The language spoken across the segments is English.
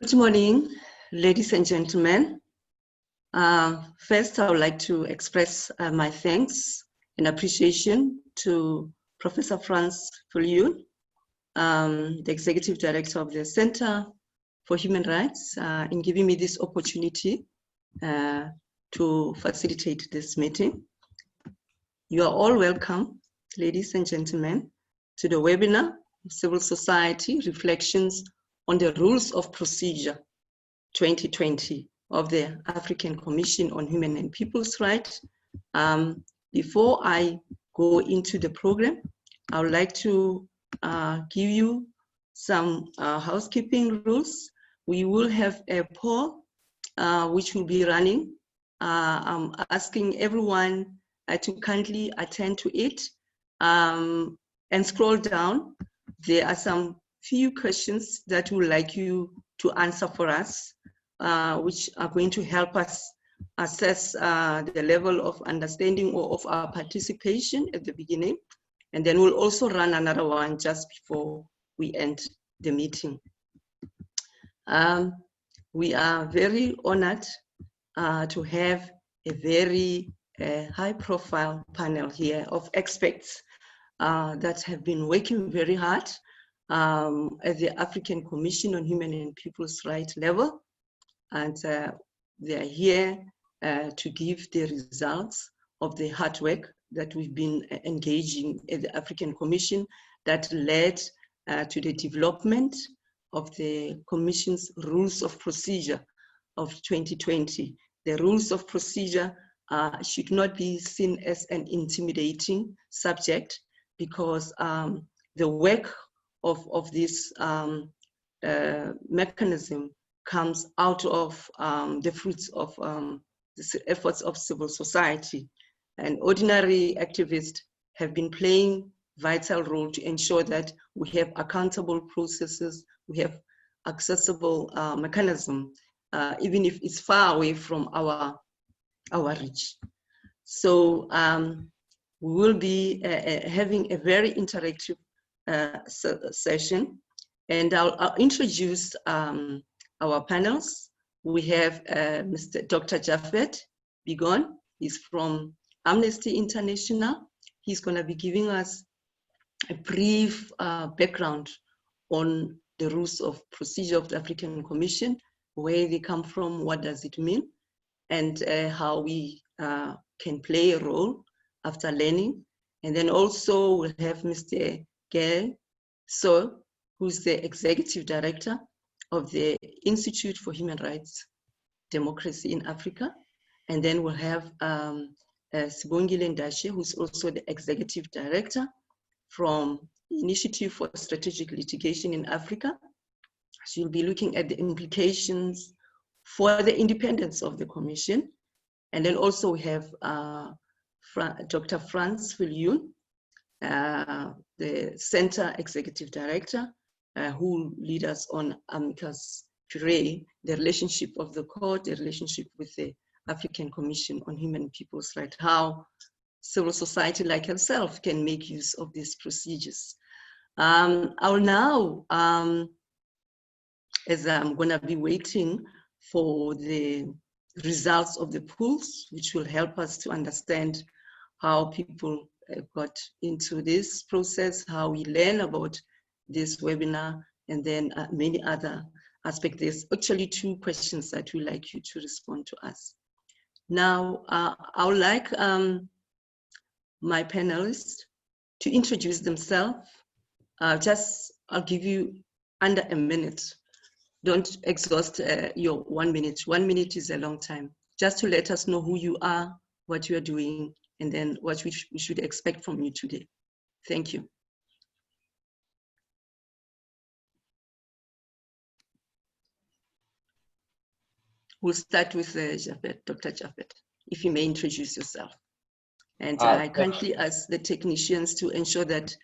Good morning, ladies and gentlemen. First, I would like to express my thanks and appreciation to Professor Frans Viljoen, the Executive Director of the Center for Human Rights, in giving me this opportunity to facilitate this meeting. You are all welcome, ladies and gentlemen, to the webinar, Civil Society Reflections on the Rules of Procedure 2020 of the African Commission on Human and People's Rights. Before I go into the program, I would like to give you some housekeeping rules. We will have a poll which will be running. I'm asking everyone to kindly attend to it and scroll down. There are some few questions that we would like you to answer for us, which are going to help us assess the level of understanding or of our participation at the beginning. And then we'll also run another one just before we end the meeting. We are very honored to have a very high-profile panel here of experts that have been working very hard at the African Commission on Human and People's Rights level. And they are here to give the results of the hard work that we've been engaging at the African Commission that led to the development of the Commission's Rules of Procedure of 2020. The Rules of Procedure should not be seen as an intimidating subject, because the work of this mechanism comes out of the fruits of the efforts of civil society. And ordinary activists have been playing a vital role to ensure that we have accountable processes, we have accessible mechanism, even if it's far away from our reach. So we will be having a very interactive session, and I'll introduce our panels. We have Dr. Japeth Biegon. He's from Amnesty International. He's going to be giving us a brief background on the rules of procedure of the African Commission, where they come from, what does it mean, and how we can play a role after learning. And then also we'll have Mr. Gaye, Sowe, who's the Executive Director of the Institute for Human Rights Democracy in Africa. And then we'll have Sibongile Ndashe, who's also the Executive Director from Initiative for Strategic Litigation in Africa. She'll be looking at the implications for the independence of the Commission. And then also we have Dr. Frans Viljoen, the Center Executive Director, who lead us on Amicus, curiae, the relationship of the court, the relationship with the African Commission on Human and People's Rights, how civil society like herself can make use of these procedures. I will now, as I'm gonna be waiting for the results of the polls, which will help us to understand how people got into this process, how we learn about this webinar, and then many other aspects. There's actually two questions that we'd like you to respond to us. Now, I would like my panelists to introduce themselves. I'll give you under a minute. Don't exhaust your 1 minute. 1 minute is a long time. Just to let us know who you are, what you are doing, and then what we should expect from you today. Thank you. We'll start with Dr. Japeth, if you may introduce yourself. And I kindly ask the technicians to ensure that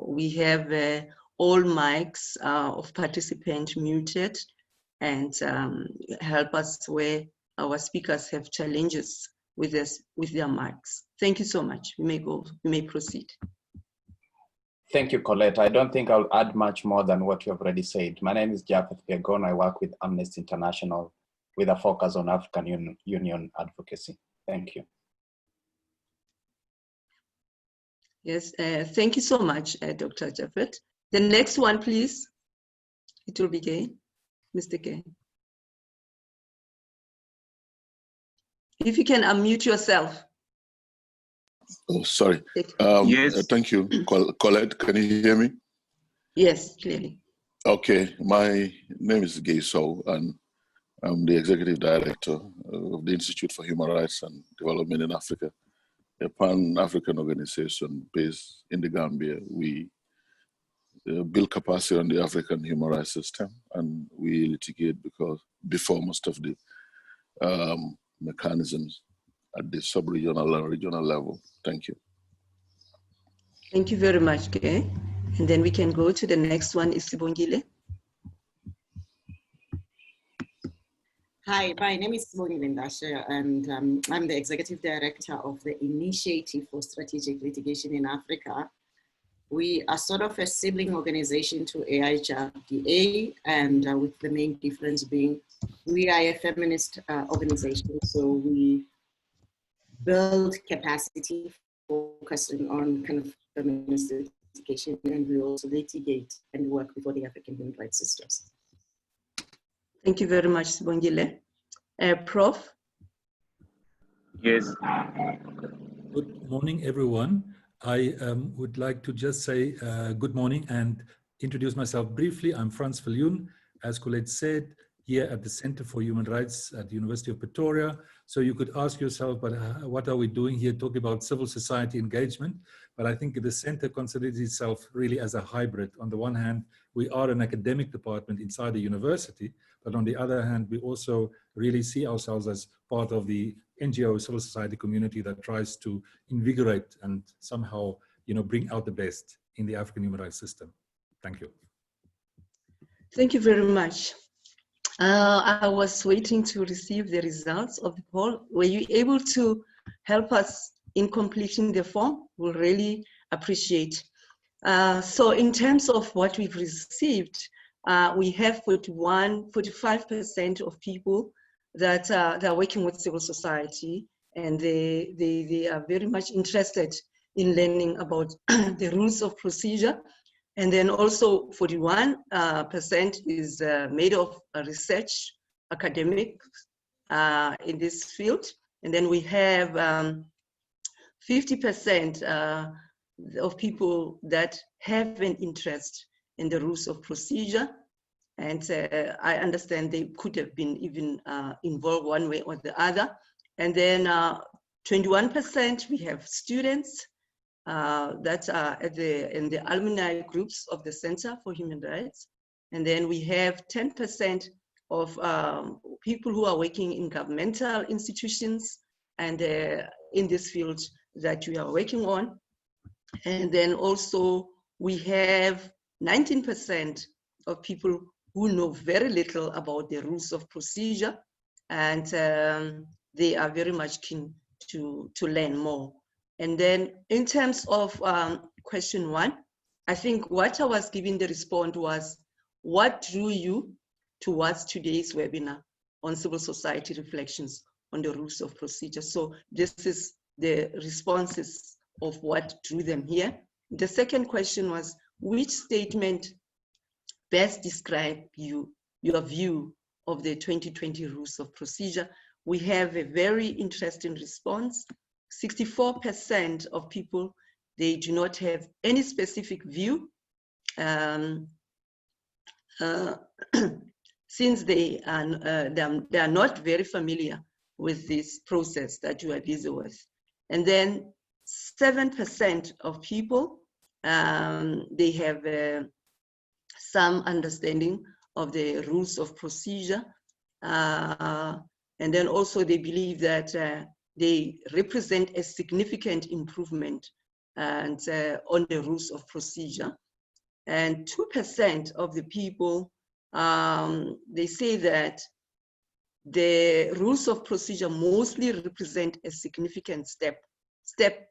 we have all mics of participants muted, and help us where our speakers have challenges with their mics. Thank you so much. We may proceed. Thank you, Corlett. I don't think I'll add much more than what you have already said. My name is Japeth Biegon. I work with Amnesty International with a focus on African Union advocacy. Thank you. Yes, thank you so much, Dr. Japeth. The next one, please. It will be Gaye, Mr. Gaye. If you can unmute yourself. Oh, sorry. Yes. Thank you, Corlett. Can you hear me? Yes, clearly. Okay, my name is Gaye Sowe, and I'm the Executive Director of the Institute for Human Rights and Development in Africa, a Pan-African organization based in the Gambia. We build capacity on the African human rights system, and we litigate before most of the mechanisms at the sub-regional and regional level. Thank you. Thank you very much, Gaye. And then we can go to the next one, is Sibongile. Hi, my name is Sibongile Ndashe, and I'm the Executive Director of the Initiative for Strategic Litigation in Africa. We are sort of a sibling organization to IHRDA, and with the main difference being we are a feminist organization, so we build capacity focusing on kind of feminist litigation, and we also litigate and work before the African human rights systems. Thank you very much, Sibongile. Prof? Yes. Good morning, everyone. I would like to just say good morning and introduce myself briefly. I'm Frans Viljoen, as Corlett said, here at the Center for Human Rights at the University of Pretoria. So you could ask yourself, but what are we doing here talking about civil society engagement? But I think the center considers itself really as a hybrid. On the one hand, we are an academic department inside the university, but on the other hand, we also really see ourselves as part of the NGO civil society community that tries to invigorate and somehow, bring out the best in the African human rights system. Thank you. Thank you very much. I was waiting to receive the results of the poll. Were you able to help us in completing the form? We'll really appreciate. So in terms of what we've received, we have 45% of people that are working with civil society, and they are very much interested in learning about the rules of procedure. And then also 41% is made of research, academic in this field. And then we have 50% of people that have an interest in the rules of procedure. And I understand they could have been even involved one way or the other. And then 21% we have students that are in the alumni groups of the Center for Human Rights. And then we have 10% of people who are working in governmental institutions and in this field that we are working on. And then also we have 19% of people who know very little about the rules of procedure, and they are very much keen to learn more. And then in terms of question 1, I think what I was giving the response was, what drew you towards today's webinar on civil society reflections on the rules of procedure? So this is the responses of what drew them here. The second question was, which statement best describe your view of the 2020 rules of procedure? We have a very interesting response. 64% of people, they do not have any specific view since they are not very familiar with this process that you are busy with. And then 7% of people, they have some understanding of the rules of procedure. And then also they believe that they represent a significant improvement and, on the rules of procedure. And 2% of the people, they say that the rules of procedure mostly represent a significant step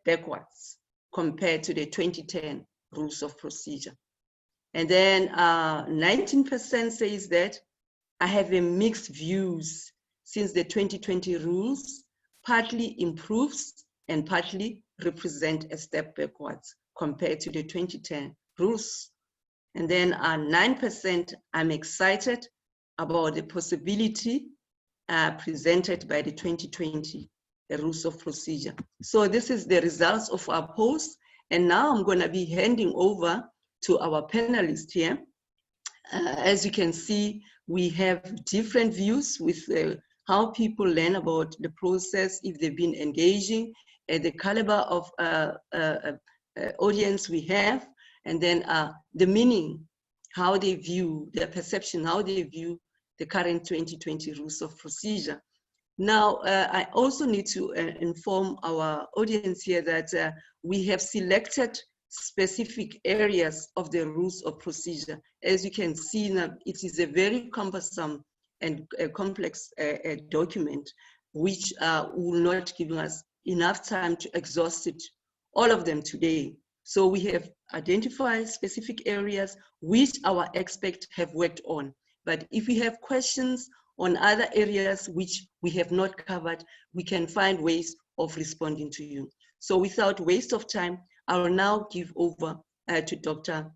backwards compared to the 2010 rules of procedure. And then 19% says that I have a mixed views since the 2020 rules partly improves and partly represent a step backwards compared to the 2010 rules. And then 9%, I'm excited about the possibility presented by the 2020 rules of procedure. So this is the results of our post. And now I'm going to be handing over to our panelists here. As you can see, we have different views with how people learn about the process, if they've been engaging, the caliber of audience we have, and then the meaning, how they view, their perception, how they view the current 2020 rules of procedure. Now, I also need to inform our audience here that we have selected specific areas of the rules of procedure. As you can see now, it is a very cumbersome and complex document, which will not give us enough time to exhaust it, all of them today. So we have identified specific areas which our experts have worked on. But if you have questions on other areas which we have not covered, we can find ways of responding to you. So without waste of time, I will now give over to Dr.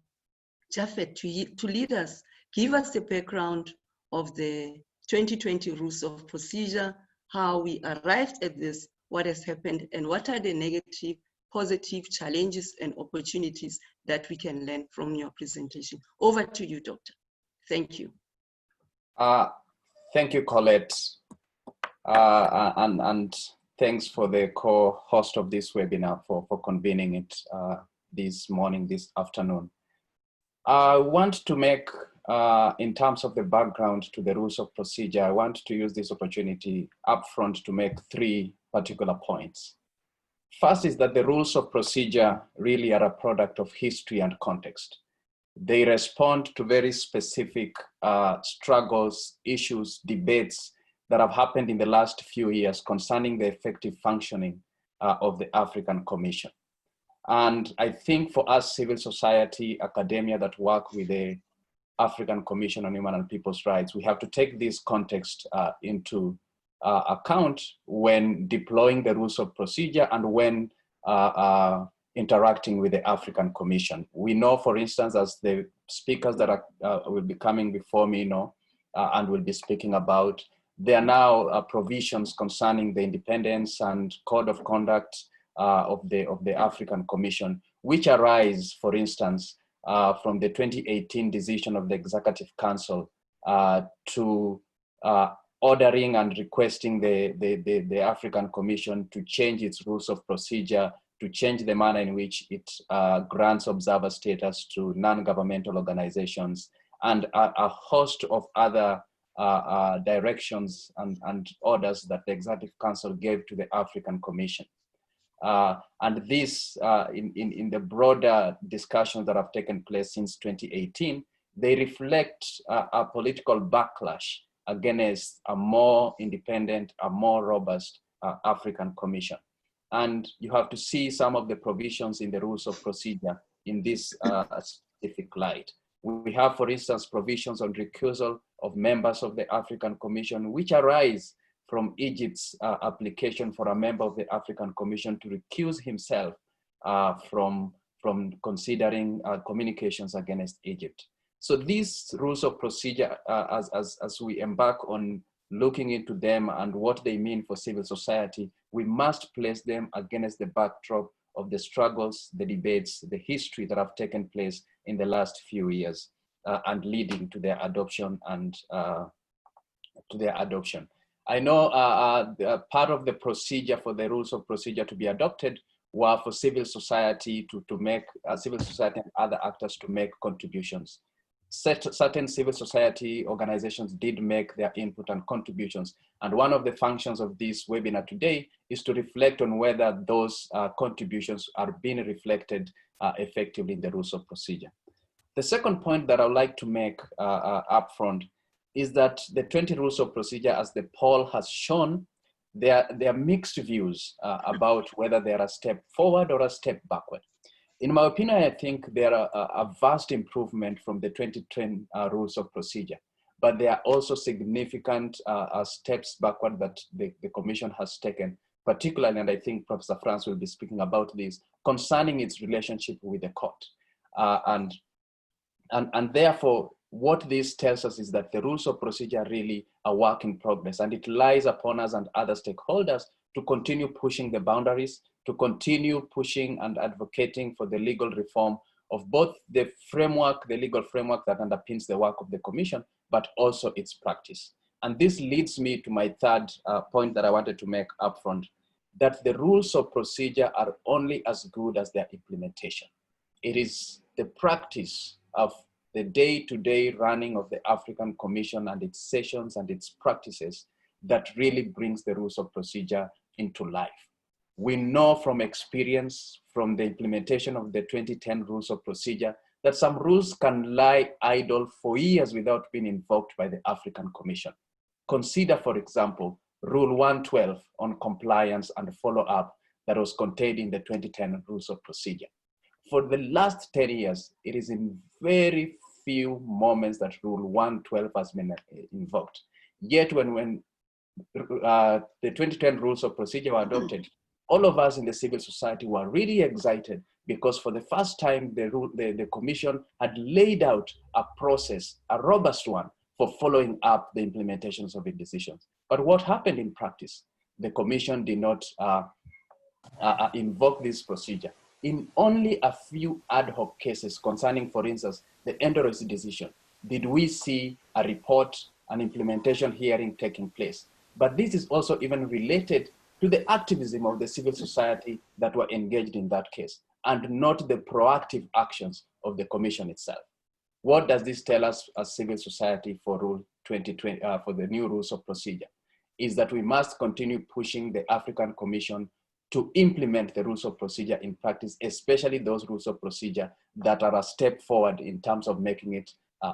Japeth to lead us, give us the background of the 2020 rules of procedure, how we arrived at this, what has happened, and what are the negative, positive challenges and opportunities that we can learn from your presentation. Over to you, Doctor. Thank you. Thank you, Corlett. And thanks for the co-host of this webinar for convening it this morning, this afternoon. I want to make, in terms of the background to the rules of procedure, I want to use this opportunity upfront to make 3 particular points. First is that the rules of procedure really are a product of history and context. They respond to very specific struggles, issues, debates that have happened in the last few years concerning the effective functioning of the African Commission. And I think for us, civil society, academia that work with the African Commission on Human and People's Rights, we have to take this context into account when deploying the rules of procedure and when interacting with the African Commission. We know, for instance, as the speakers that will be coming before me know and will be speaking about, there are now provisions concerning the independence and code of conduct of the African Commission, which arise, for instance, from the 2018 decision of the Executive Council to ordering and requesting the African Commission to change its rules of procedure, to change the manner in which it grants observer status to non-governmental organizations, and a host of other directions and orders that the Executive Council gave to the African Commission. And this, in the broader discussions that have taken place since 2018, they reflect a political backlash against a more independent, a more robust African Commission. And you have to see some of the provisions in the rules of procedure in this specific light. We have, for instance, provisions on recusal of members of the African Commission, which arise from Egypt's application for a member of the African Commission to recuse himself from considering communications against Egypt. So these rules of procedure, as we embark on looking into them and what they mean for civil society, we must place them against the backdrop of the struggles, the debates, the history that have taken place in the last few years and leading to their adoption and I know part of the procedure for the rules of procedure to be adopted were for civil society to make, civil society and other actors to make contributions. Certain civil society organizations did make their input and contributions. And one of the functions of this webinar today is to reflect on whether those contributions are being reflected effectively in the rules of procedure. The second point that I would like to make upfront is that the 20 rules of procedure, as the poll has shown, there are mixed views about whether they are a step forward or a step backward. In my opinion, I think there are a vast improvement from the 2010 rules of procedure, but there are also significant steps backward that the Commission has taken, particularly, and I think Professor Frans will be speaking about this, concerning its relationship with the court. And therefore, what this tells us is that the rules of procedure are really a work in progress, and it lies upon us and other stakeholders to continue pushing the boundaries, to continue pushing and advocating for the legal reform of both the framework, the legal framework that underpins the work of the Commission, but also its practice. And this leads me to my third point that I wanted to make upfront, that the rules of procedure are only as good as their implementation. It is the practice of the day-to-day running of the African Commission and its sessions and its practices that really brings the rules of procedure into life. We know from experience, from the implementation of the 2010 rules of procedure, that some rules can lie idle for years without being invoked by the African Commission. Consider, for example, Rule 112 on compliance and follow-up that was contained in the 2010 rules of procedure. For the last 10 years, it is in very few moments that Rule 112 has been invoked. Yet when the 2010 rules of procedure were adopted, all of us in the civil society were really excited because for the first time, the Commission had laid out a process, a robust one, for following up the implementations of its decisions. But what happened in practice? The Commission did not invoke this procedure. In only a few ad hoc cases concerning, for instance, the Ndashe decision, did we see a report, an implementation hearing taking place. But this is also even related to the activism of the civil society that were engaged in that case, and not the proactive actions of the Commission itself. What does this tell us as civil society for Rule 2020, for the new rules of procedure? Is that we must continue pushing the African Commission to implement the rules of procedure in practice, especially those rules of procedure that are a step forward in terms of making it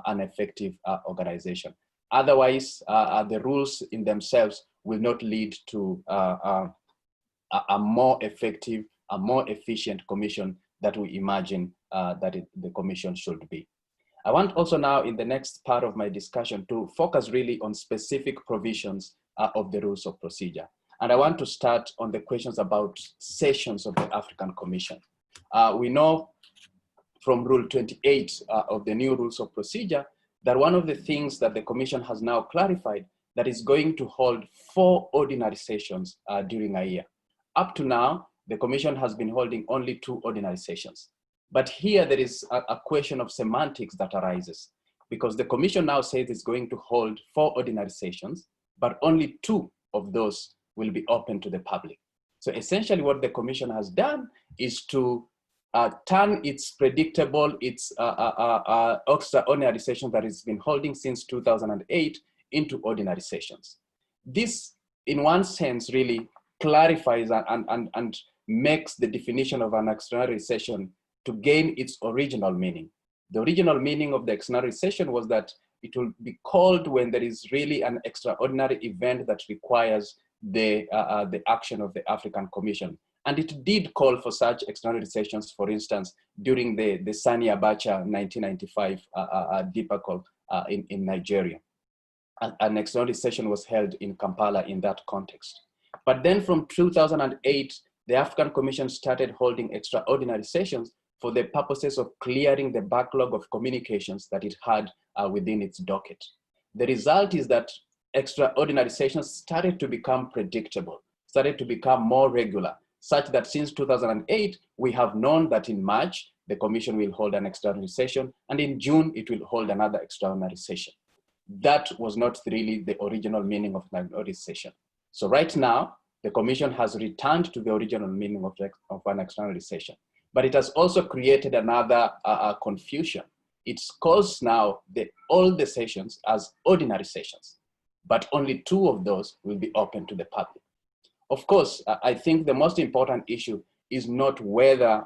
an effective organization. Otherwise, the rules in themselves will not lead to a more effective, a more efficient Commission that we imagine that the Commission should be. I want also now in the next part of my discussion to focus really on specific provisions of the rules of procedure. And I want to start on the questions about sessions of the African Commission. We know from Rule 28 of the new rules of procedure that one of the things that the Commission has now clarified that is going to hold 4 ordinary sessions during a year. Up to now, the Commission has been holding only 2 ordinary sessions. But here there is a question of semantics that arises because the Commission now says it's going to hold 4 ordinary sessions, but only 2 of those will be open to the public. So essentially what the Commission has done is to turn its predictable, its extraordinary session that it's been holding since 2008 into ordinary sessions. This, in one sense, really clarifies and makes the definition of an extraordinary session to gain its original meaning. The original meaning of the extraordinary session was that it will be called when there is really an extraordinary event that requires the action of the African Commission. And it did call for such extraordinary sessions, for instance, during the Sani Abacha 1995 debacle in Nigeria. An extraordinary session was held in Kampala in that context. But then from 2008, the African Commission started holding extraordinary sessions for the purposes of clearing the backlog of communications that it had within its docket. The result is that extraordinary sessions started to become predictable, started to become more regular, such that since 2008, we have known that in March, the Commission will hold an extraordinary session, and in June, it will hold another extraordinary session. That was not really the original meaning of an extraordinary session. So right now, the Commission has returned to the original meaning of an extraordinary session, but it has also created another confusion. It calls now all the sessions as ordinary sessions, but only 2 of those will be open to the public. Of course, I think the most important issue is not whether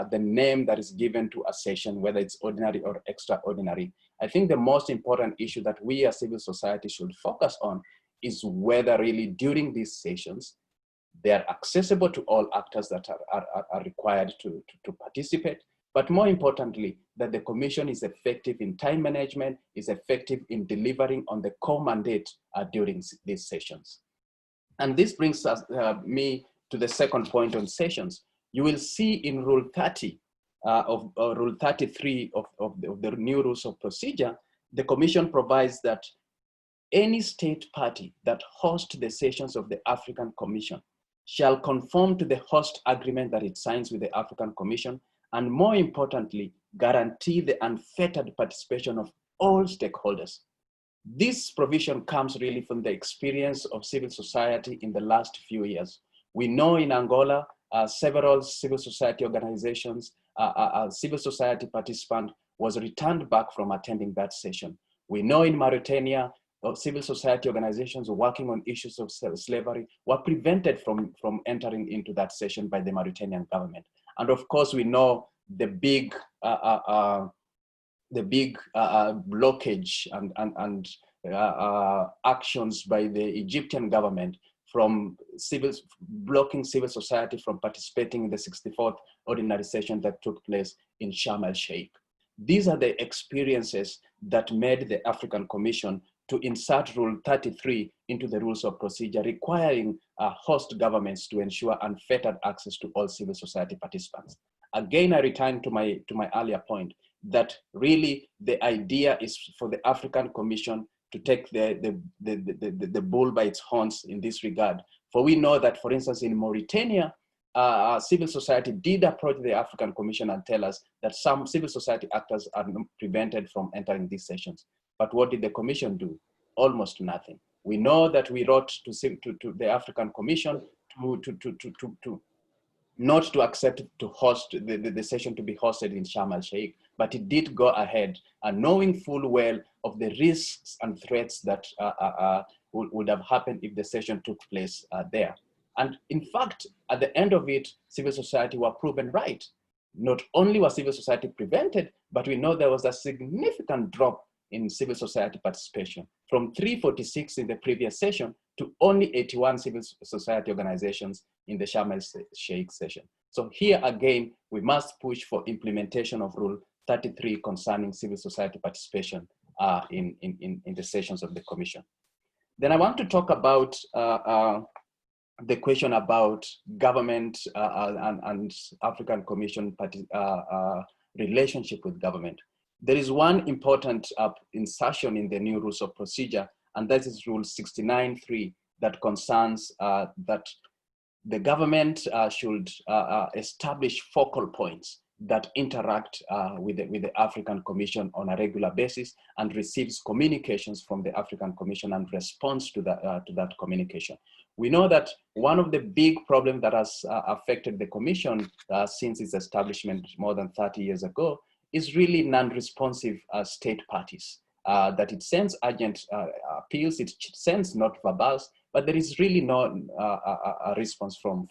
the name that is given to a session, whether it's ordinary or extraordinary. I think the most important issue that we as civil society should focus on is whether really during these sessions, They are accessible to all actors that are required to participate. But more importantly, that the commission is effective in time management, is effective in delivering on the core mandate during these sessions. And this brings us, me to the second point on sessions. You will see in Rule 30 Rule 33 of the new rules of procedure, the commission provides that any state party that hosts the sessions of the African Commission shall conform to the host agreement that it signs with the African Commission, and more importantly, guarantee the unfettered participation of all stakeholders. This provision comes really from the experience of civil society in the last few years. We know in Angola, several civil society organizations, civil society participant was returned back from attending that session. We know in Mauritania, civil society organizations working on issues of slavery were prevented from entering into that session by the Mauritanian government. And of course, we know the big blockage and actions by the Egyptian government from blocking civil society from participating in the 64th ordinary session that took place in Sharm el-Sheikh. These are the experiences that made the African Commission to insert Rule 33 into the rules of procedure, requiring host governments to ensure unfettered access to all civil society participants. Again, I return to my earlier point that really the idea is for the African Commission to take the bull by its horns in this regard. For we know that, for instance, in Mauritania, civil society did approach the African Commission and tell us that some civil society actors are prevented from entering these sessions. But what did the Commission do? Almost nothing. We know that we wrote to the African Commission not to accept to host the session to be hosted in Sharm el-Sheikh, but it did go ahead, and knowing full well of the risks and threats that would have happened if the session took place there. And in fact, at the end of it, civil society were proven right. Not only was civil society prevented, but we know there was a significant drop in civil society participation, from 346 in the previous session to only 81 civil society organizations in the Sharm el-Sheikh session. So here again, we must push for implementation of Rule 33 concerning civil society participation in the sessions of the Commission. Then I want to talk about the question about government and African Commission relationship with government. There is one important insertion in the new rules of procedure, and that is Rule 69.3 that concerns that the government should establish focal points that interact with the African Commission on a regular basis and receives communications from the African Commission and responds to that communication. We know that one of the big problems that has affected the Commission since its establishment more than 30 years ago is really non-responsive state parties. That it sends urgent appeals, it sends not verbals, but there is really no a response from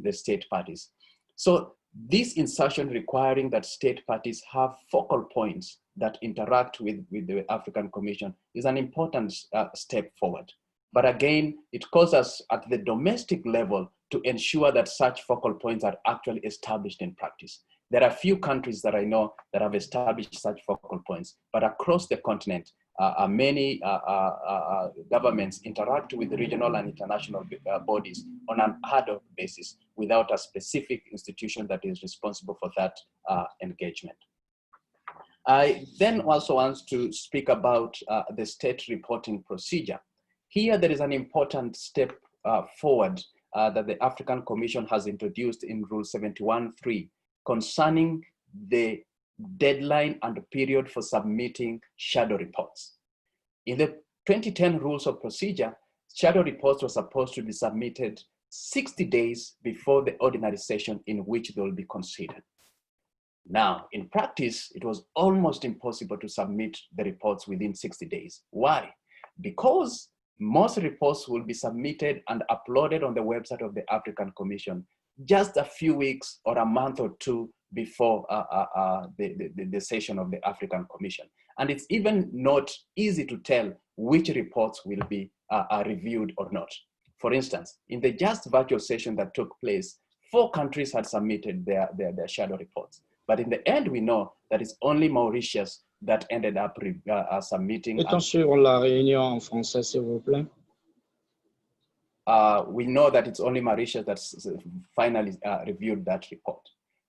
the state parties. So this insertion requiring that state parties have focal points that interact with the African Commission is an important step forward. But again, it calls us at the domestic level to ensure that such focal points are actually established in practice. There are few countries that I know that have established such focal points, but across the continent, many governments interact with regional and international bodies on an ad hoc basis without a specific institution that is responsible for that engagement. I then also want to speak about the state reporting procedure. Here, there is an important step forward that the African Commission has introduced in Rule 71.3 concerning the deadline and period for submitting shadow reports. In the 2010 rules of procedure, shadow reports were supposed to be submitted 60 days before the ordinary session in which they will be considered. Now, in practice, it was almost impossible to submit the reports within 60 days. Why? Because most reports will be submitted and uploaded on the website of the African Commission just a few weeks or a month or two before the session of the African Commission. And it's even not easy to tell which reports will be reviewed or not. For instance, in the just virtual session that took place, 4 countries had submitted their shadow reports. But in the end, we know that it's only Mauritius that ended up submitting. Peut-on suivre la réunion en français, s'il vous plaît? We know that it's only Mauritius that finally reviewed that report.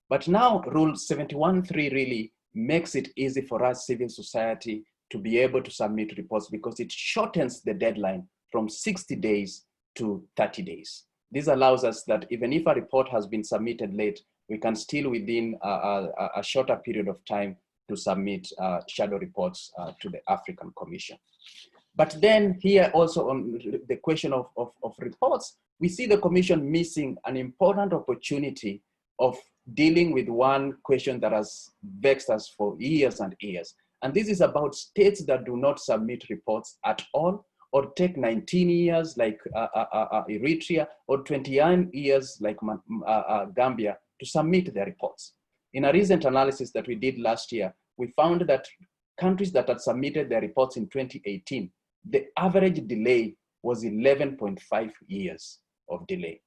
But now Rule 71.3 really makes it easy for us, civil society, to be able to submit reports because it shortens the deadline from 60 days to 30 days. This allows us that even if a report has been submitted late, we can still within a shorter period of time to submit shadow reports to the African Commission. But then here also on the question of reports, we see the Commission missing an important opportunity of dealing with one question that has vexed us for years and years. And this is about states that do not submit reports at all, or take 19 years like Eritrea, or 21 years like Gambia to submit their reports. In a recent analysis that we did last year, we found that countries that had submitted their reports in 2018, the average delay was 11.5 years of delay.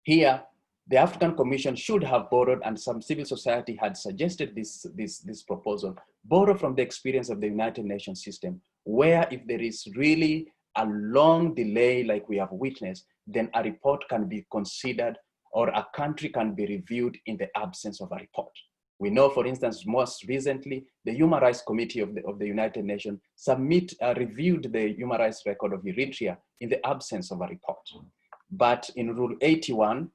Here, the African Commission should have borrowed, and some civil society had suggested this proposal, borrow from the experience of the United Nations system, where if there is really a long delay like we have witnessed, then a report can be considered or a country can be reviewed in the absence of a report. We know, for instance, most recently, the Human Rights Committee of the United Nations reviewed the human rights record of Eritrea in the absence of a report. But in Rule 81,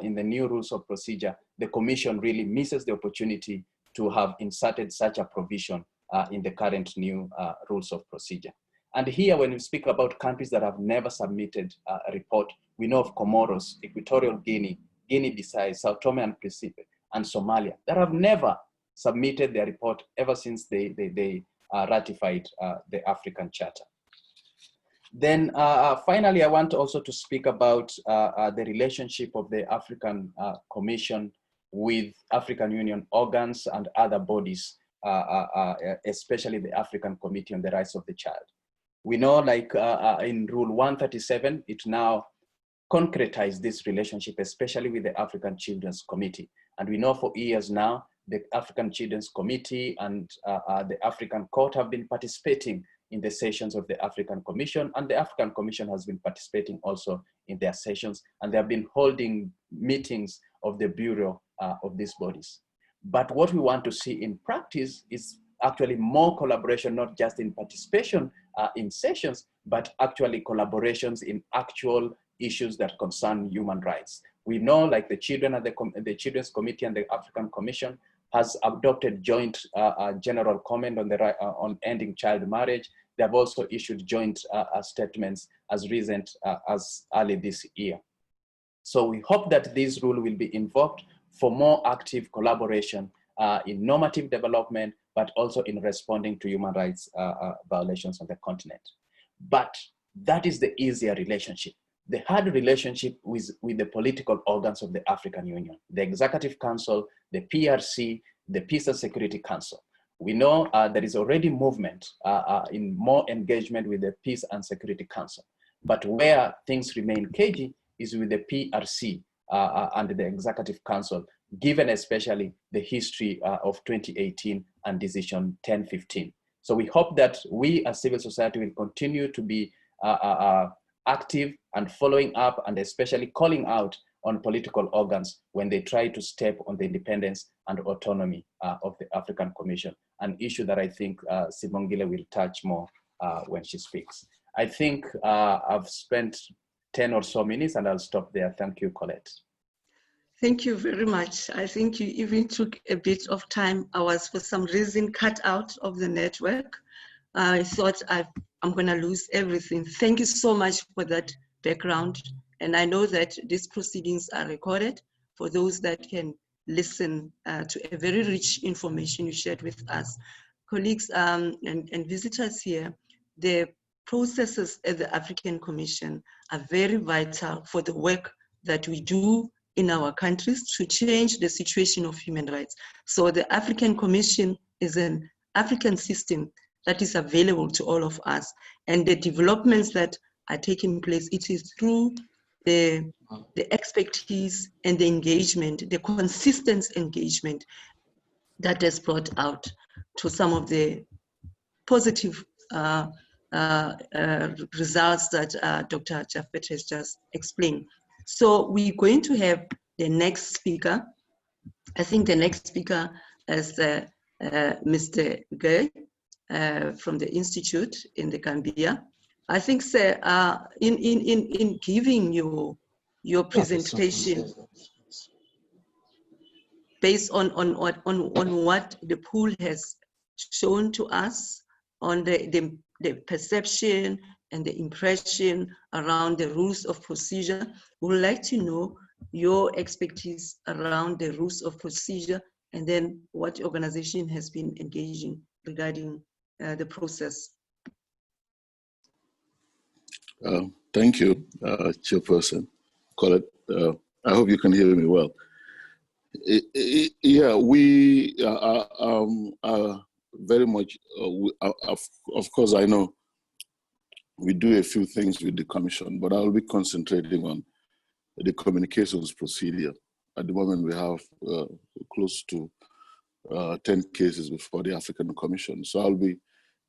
in the new rules of procedure, the Commission really misses the opportunity to have inserted such a provision in the current new rules of procedure. And here, when we speak about countries that have never submitted a report, we know of Comoros, Equatorial Guinea, Guinea-Bissau, Sao Tome and Principe, and Somalia that have never submitted their report ever since they ratified the African Charter. Then finally, I want also to speak about the relationship of the African Commission with African Union organs and other bodies, especially the African Committee on the Rights of the Child. We know, like in Rule 137, it now concretized this relationship, especially with the African Children's Committee. And we know for years now, the African Children's Committee and the African Court have been participating in the sessions of the African Commission, and the African Commission has been participating also in their sessions, and they have been holding meetings of the Bureau of these bodies. But what we want to see in practice is actually more collaboration, not just in participation in sessions, but actually collaborations in actual issues that concern human rights. We know, like the children and the Children's Committee and the African Commission has adopted joint general comment on ending child marriage. They have also issued joint statements as recent as early this year. So we hope that this rule will be invoked for more active collaboration in normative development, but also in responding to human rights violations on the continent. But that is the easier relationship. The hard relationship with the political organs of the African Union, the Executive Council, the PRC, the Peace and Security Council. We know there is already movement in more engagement with the Peace and Security Council. But where things remain cagey is with the PRC and the Executive Council, given especially the history of 2018 and Decision 1015. So we hope that we as civil society will continue to be active and following up, and especially calling out on political organs when they try to step on the independence and autonomy of the African Commission, an issue that I think Sibongile will touch more when she speaks. I think I've spent 10 or so minutes and I'll stop there. Thank you, Corlett. Thank you very much. I think you even took a bit of time. I was, for some reason, cut out of the network. I thought I'm going to lose everything. Thank you so much for that background. And I know that these proceedings are recorded for those that can listen to a very rich information you shared with us. Colleagues and visitors here, the processes at the African Commission are very vital for the work that we do in our countries to change the situation of human rights. So the African Commission is an African system that is available to all of us. And the developments that are taking place, it is through the expertise and the engagement, the consistent engagement that has brought out to some of the positive results that Dr. Japeth has just explained. So we're going to have the next speaker. I think the next speaker is Mr. Gaye from the Institute in the Gambia. I think, sir, in giving your presentation based on what the pool has shown to us on the perception and the impression around the rules of procedure, we would like to know your expertise around the rules of procedure and then what the organization has been engaging regarding the process. Thank you, Chairperson Corlett. I hope you can hear me well. Yeah, we are very much, of course, I know we do a few things with the Commission, but I'll be concentrating on the communications procedure. At the moment, we have close to 10 cases before the African Commission. So I'll be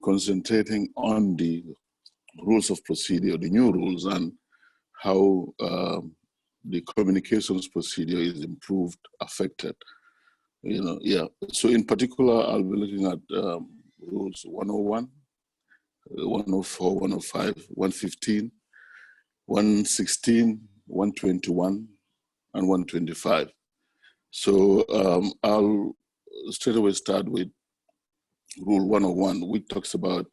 concentrating on the rules of procedure, the new rules, and how the communications procedure is improved, affected. You know, yeah. So in particular, I'll be looking at rules 101, 104, 105, 115, 116, 121, and 125. So I'll straight away start with Rule 101, which talks about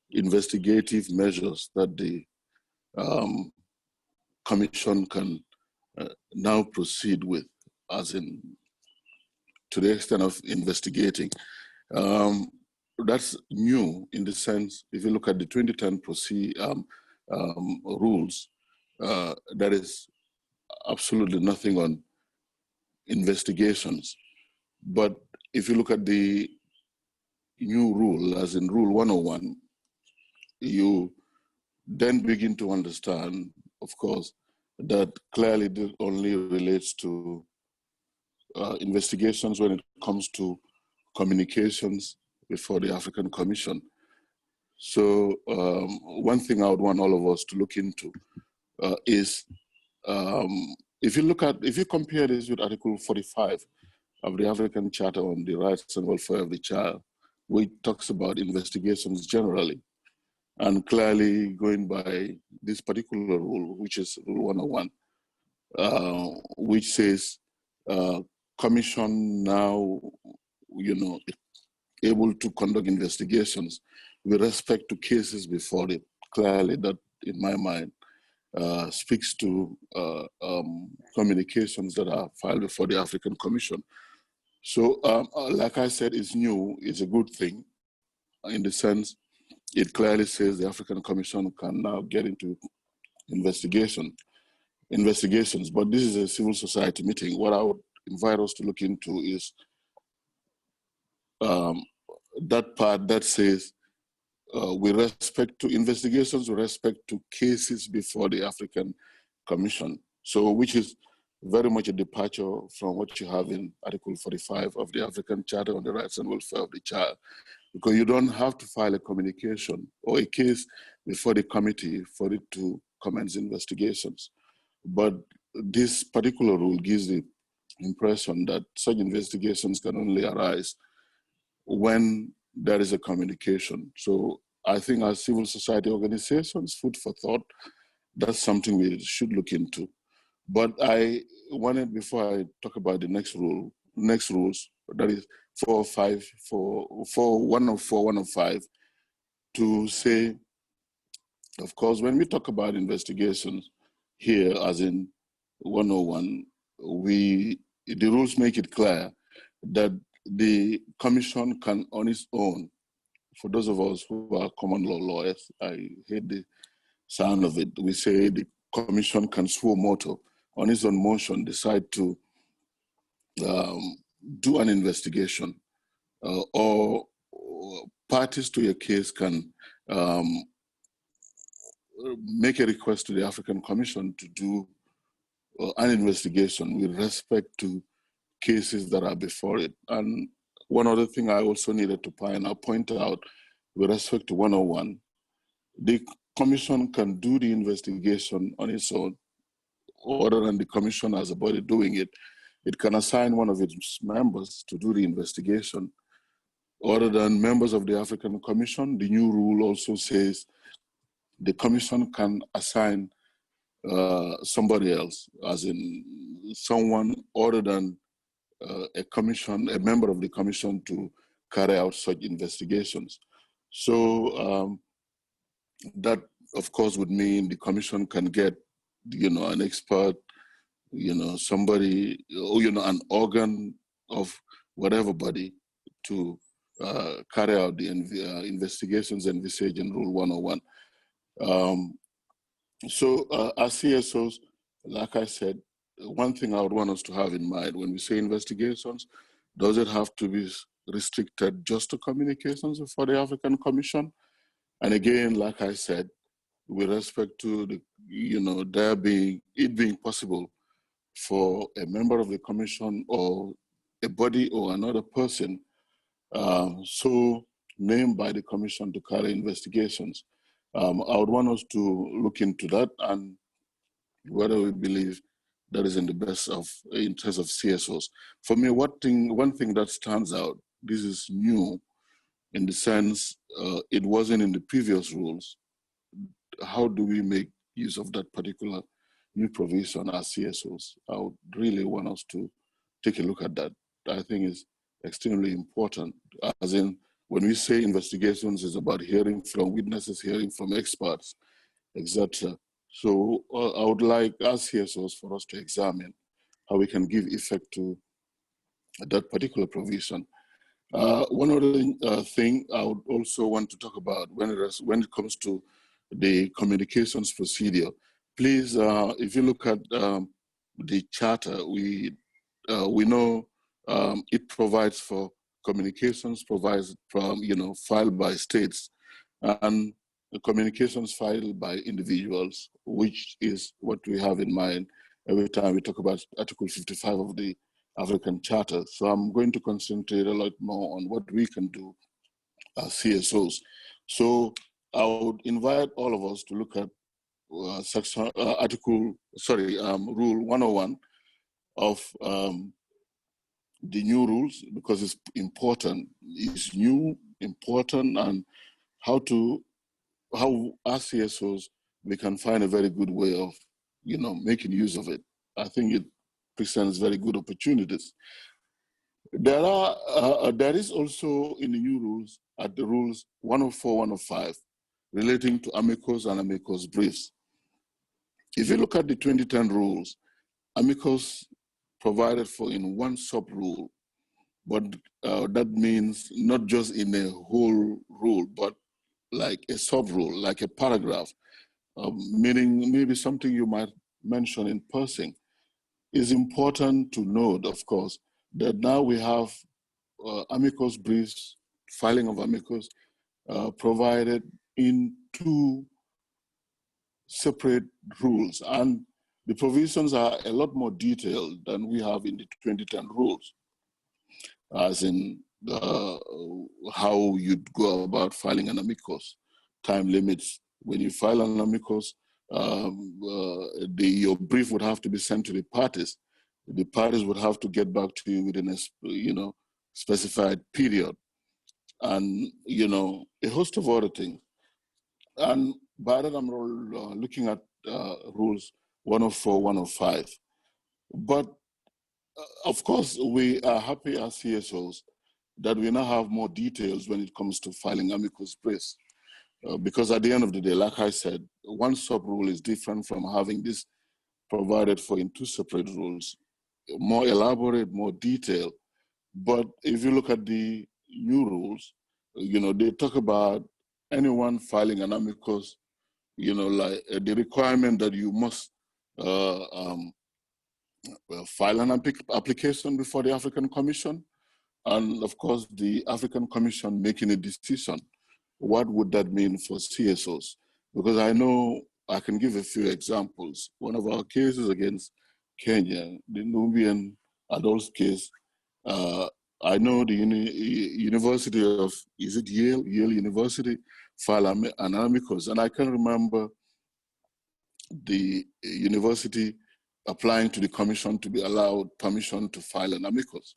investigative measures that the Commission can now proceed with, as in to the extent of investigating. That's new in the sense, if you look at the 2010 rules, there is absolutely nothing on investigations. But if you look at the new rule, as in Rule 101, you then begin to understand, of course, that clearly this only relates to investigations when it comes to communications before the African Commission. So one thing I would want all of us to look into is, if you compare this with Article 45 of the African Charter on the Rights and Welfare of the Child, which talks about investigations generally, and clearly going by this particular rule, which is Rule 101, which says Commission now, able to conduct investigations with respect to cases before it. Clearly, that, in my mind, speaks to communications that are filed before the African Commission. So, like I said, it's new, it's a good thing, in the sense it clearly says the African Commission can now get into investigations, but this is a civil society meeting. What I would invite us to look into is that part that says with respect to investigations, with respect to cases before the African Commission. So, which is very much a departure from what you have in Article 45 of the African Charter on the Rights and Welfare of the Child, because you don't have to file a communication or a case before the committee for it to commence investigations. But this particular rule gives the impression that such investigations can only arise when there is a communication. So I think as civil society organizations, food for thought, that's something we should look into. But I wanted, before I talk about the next rules, that is 104, 105, to say, of course, when we talk about investigations here, as in 101, the rules make it clear that the Commission can, on its own, for those of us who are common law lawyers, I hate the sound of it, we say the Commission can suo motu, on its own motion, decide to do an investigation, or parties to a case can make a request to the African Commission to do an investigation with respect to cases that are before it. And one other thing I also needed to point out with respect to 101, the Commission can do the investigation on its own, other than the Commission as a body doing it. It can assign one of its members to do the investigation. Other than members of the African Commission, the new rule also says the Commission can assign somebody else, as in someone other than a member of the Commission, to carry out such investigations. So that, of course, would mean the Commission can get, an expert, somebody, an organ of whatever body to carry out the investigations envisaged in Rule 101. As CSOs, like I said, one thing I would want us to have in mind when we say investigations, does it have to be restricted just to communications for the African Commission? And again, like I said, with respect to the, it being possible for a member of the Commission or a body or another person so named by the Commission to carry investigations. I would want us to look into that and whether we believe that is in the best interest of CSOs. For me, one thing that stands out, this is new in the sense it wasn't in the previous rules. How do we make use of that particular new provision as CSOs? I would really want us to take a look at that. I think it's extremely important, as in when we say investigations is about hearing from witnesses, hearing from experts, etc. So I would like, as CSOs, for us to examine how we can give effect to that particular provision. One other thing I would also want to talk about when it comes to the communications procedure. Please, if you look at the charter, we know it provides for communications filed by states, and the communications filed by individuals, which is what we have in mind every time we talk about Article 55 of the African Charter. So I'm going to concentrate a lot more on what we can do as CSOs. So I would invite all of us to look at Rule 101 of the new rules, because it's important. It's new, important, and how as CSOs we can find a very good way of, making use of it. I think it presents very good opportunities. There is also in the new rules, at the rules 104, 105, relating to Amicus and Amicus briefs. If you look at the 2010 rules, Amicus provided for in one sub-rule, but that means not just in a whole rule, but like a sub-rule, like a paragraph, meaning maybe something you might mention in passing. It's important to note, of course, that now we have Amicus briefs, filing of Amicus, provided in two separate rules, and the provisions are a lot more detailed than we have in the 2010 rules, as in how you'd go about filing an Amicus, time limits. When you file an Amicus, your brief would have to be sent to the parties. The parties would have to get back to you within a specified period, and a host of other things. And by that, I'm looking at rules 104, 105. But of course, we are happy as CSOs that we now have more details when it comes to filing Amicus briefs. Because at the end of the day, like I said, one sub-rule is different from having this provided for in two separate rules, more elaborate, more detailed. But if you look at the new rules, they talk about anyone filing an Amicus, like the requirement that you must file an application before the African Commission, and of course the African Commission making a decision. What would that mean for CSOs? because I know I can give a few examples. One of our cases against Kenya, the Nubian adults case, I know the University of, is it Yale University, filed an amicus, and I can remember the university applying to the commission to be allowed permission to file an amicus.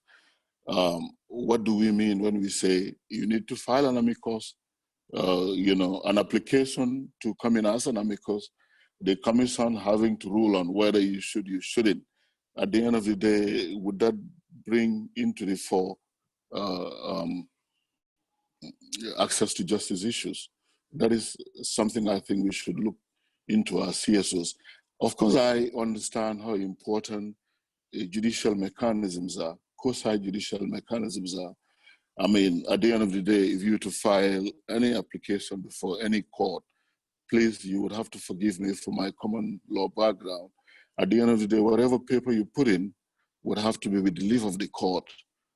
What do we mean when we say you need to file an amicus, an application to come in as an amicus, the commission having to rule on whether you should, you shouldn't. At the end of the day, would that bring into the fore access to justice issues? That is something I think we should look into our CSOs. Of course, I understand how important judicial mechanisms are, quasi-judicial mechanisms are. I mean, at the end of the day, if you were to file any application before any court, please, you would have to forgive me for my common law background. At the end of the day, whatever paper you put in would have to be with the leave of the court.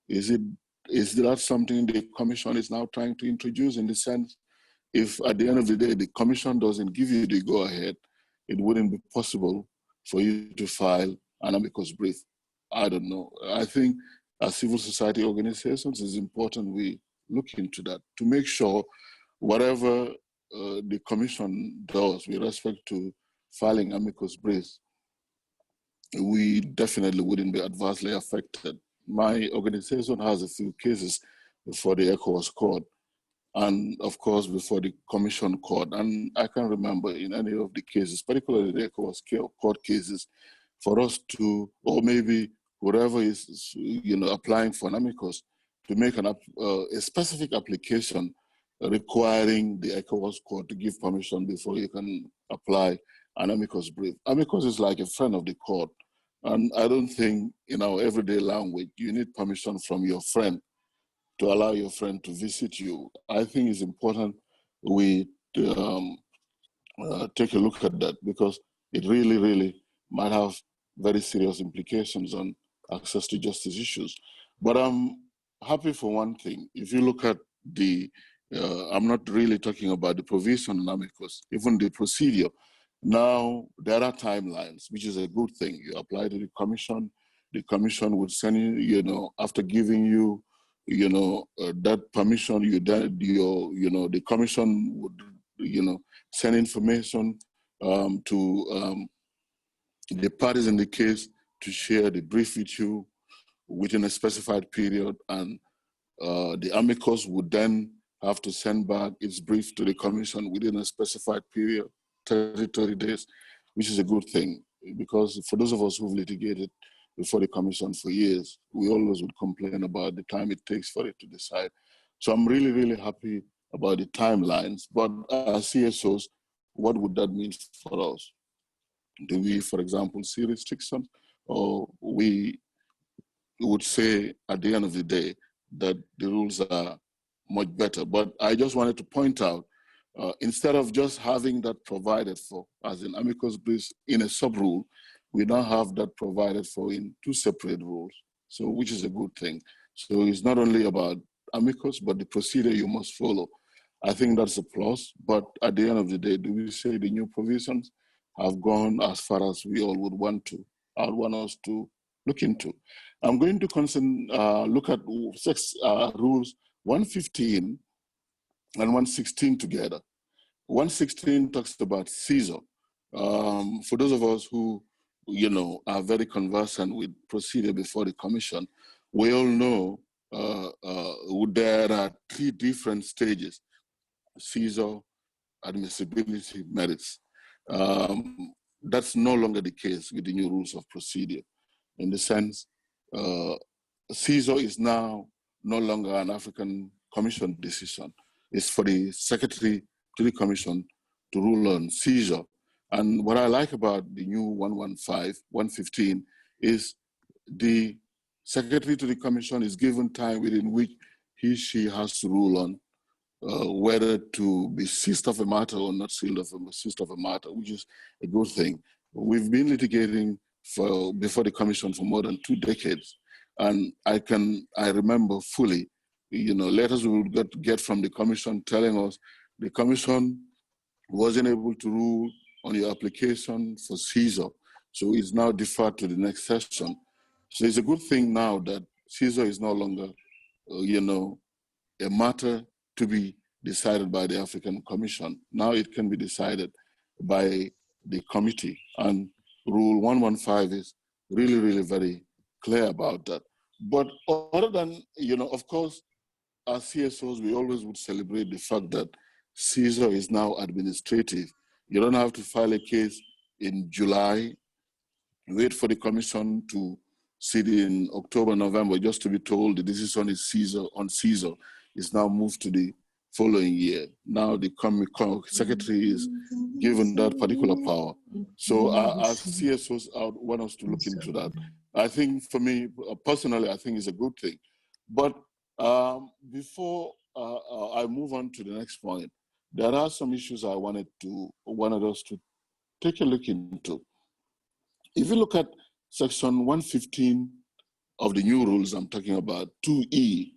Is that something the commission is now trying to introduce, in the sense, if at the end of the day, the commission doesn't give you the go-ahead, it wouldn't be possible for you to file an amicus brief? I don't know. I think as civil society organizations, it's important we look into that to make sure whatever the commission does with respect to filing amicus briefs, we definitely wouldn't be adversely affected. My organization has a few cases before the ECOWAS court, and of course before the commission court. And I can remember in any of the cases, particularly the ECOWAS court cases, for us to, or maybe whoever is applying for an amicus, to make a specific application requiring the ECOWAS court to give permission before you can apply an amicus brief. Amicus is like a friend of the court. And I don't think in our everyday language, you need permission from your friend to allow your friend to visit you. I think it's important we take a look at that, because it really, really might have very serious implications on access to justice issues. But I'm happy for one thing. If you look at I'm not really talking about the provision in amicus, even the procedure. Now, there are timelines, which is a good thing. You apply to the commission would send you, after giving you, that permission, the commission would, send information to the parties in the case to share the brief with you within a specified period, and the amicus would then have to send back its brief to the commission within a specified period, 30 days, which is a good thing, because for those of us who've litigated before the commission for years, we always would complain about the time it takes for it to decide. So I'm really, really happy about the timelines, but as CSOs, what would that mean for us? Do we, for example, see restrictions, or we would say at the end of the day that the rules are much better? But I just wanted to point out, instead of just having that provided for as an amicus brief in a sub-rule, we now have that provided for in two separate rules, so which is a good thing. So it's not only about amicus, but the procedure you must follow. I think that's a plus, but at the end of the day, do we say the new provisions have gone as far as we all would want to? I would want us to look into. I'm going to look at rules 115 and 116 together. 116 talks about seizure. For those of us who, are very conversant with procedure before the commission, we all know there are three different stages: seizure, admissibility, merits. That's no longer the case with the new rules of procedure. In the sense, seizure is now no longer an African Commission decision. It's for the Secretary to the Commission to rule on seizure. And what I like about the new 115, 115 is the Secretary to the Commission is given time within which she has to rule on whether to be seized of a matter or not seized of a matter, which is a good thing. We've been litigating before the commission for more than 2 decades. And I remember fully, letters we would get from the commission telling us the commission wasn't able to rule on your application for CSER. So it's now deferred to the next session. So it's a good thing now that CSER is no longer, a matter to be decided by the African Commission. Now it can be decided by the committee, and Rule 115 is really, really very clear about that. But other than, of course, as CSOs, we always would celebrate the fact that CSER is now administrative. You don't have to file a case in July, wait for the commission to sit in October, November, just to be told the decision is CSER is now moved to the following year. Now the secretary is given that particular power. So as CSOs, I would want us to look into that. I think for me, personally, I think it's a good thing. But before I move on to the next point, there are some issues I wanted us to take a look into. If you look at section 115 of the new rules I'm talking about, 2E,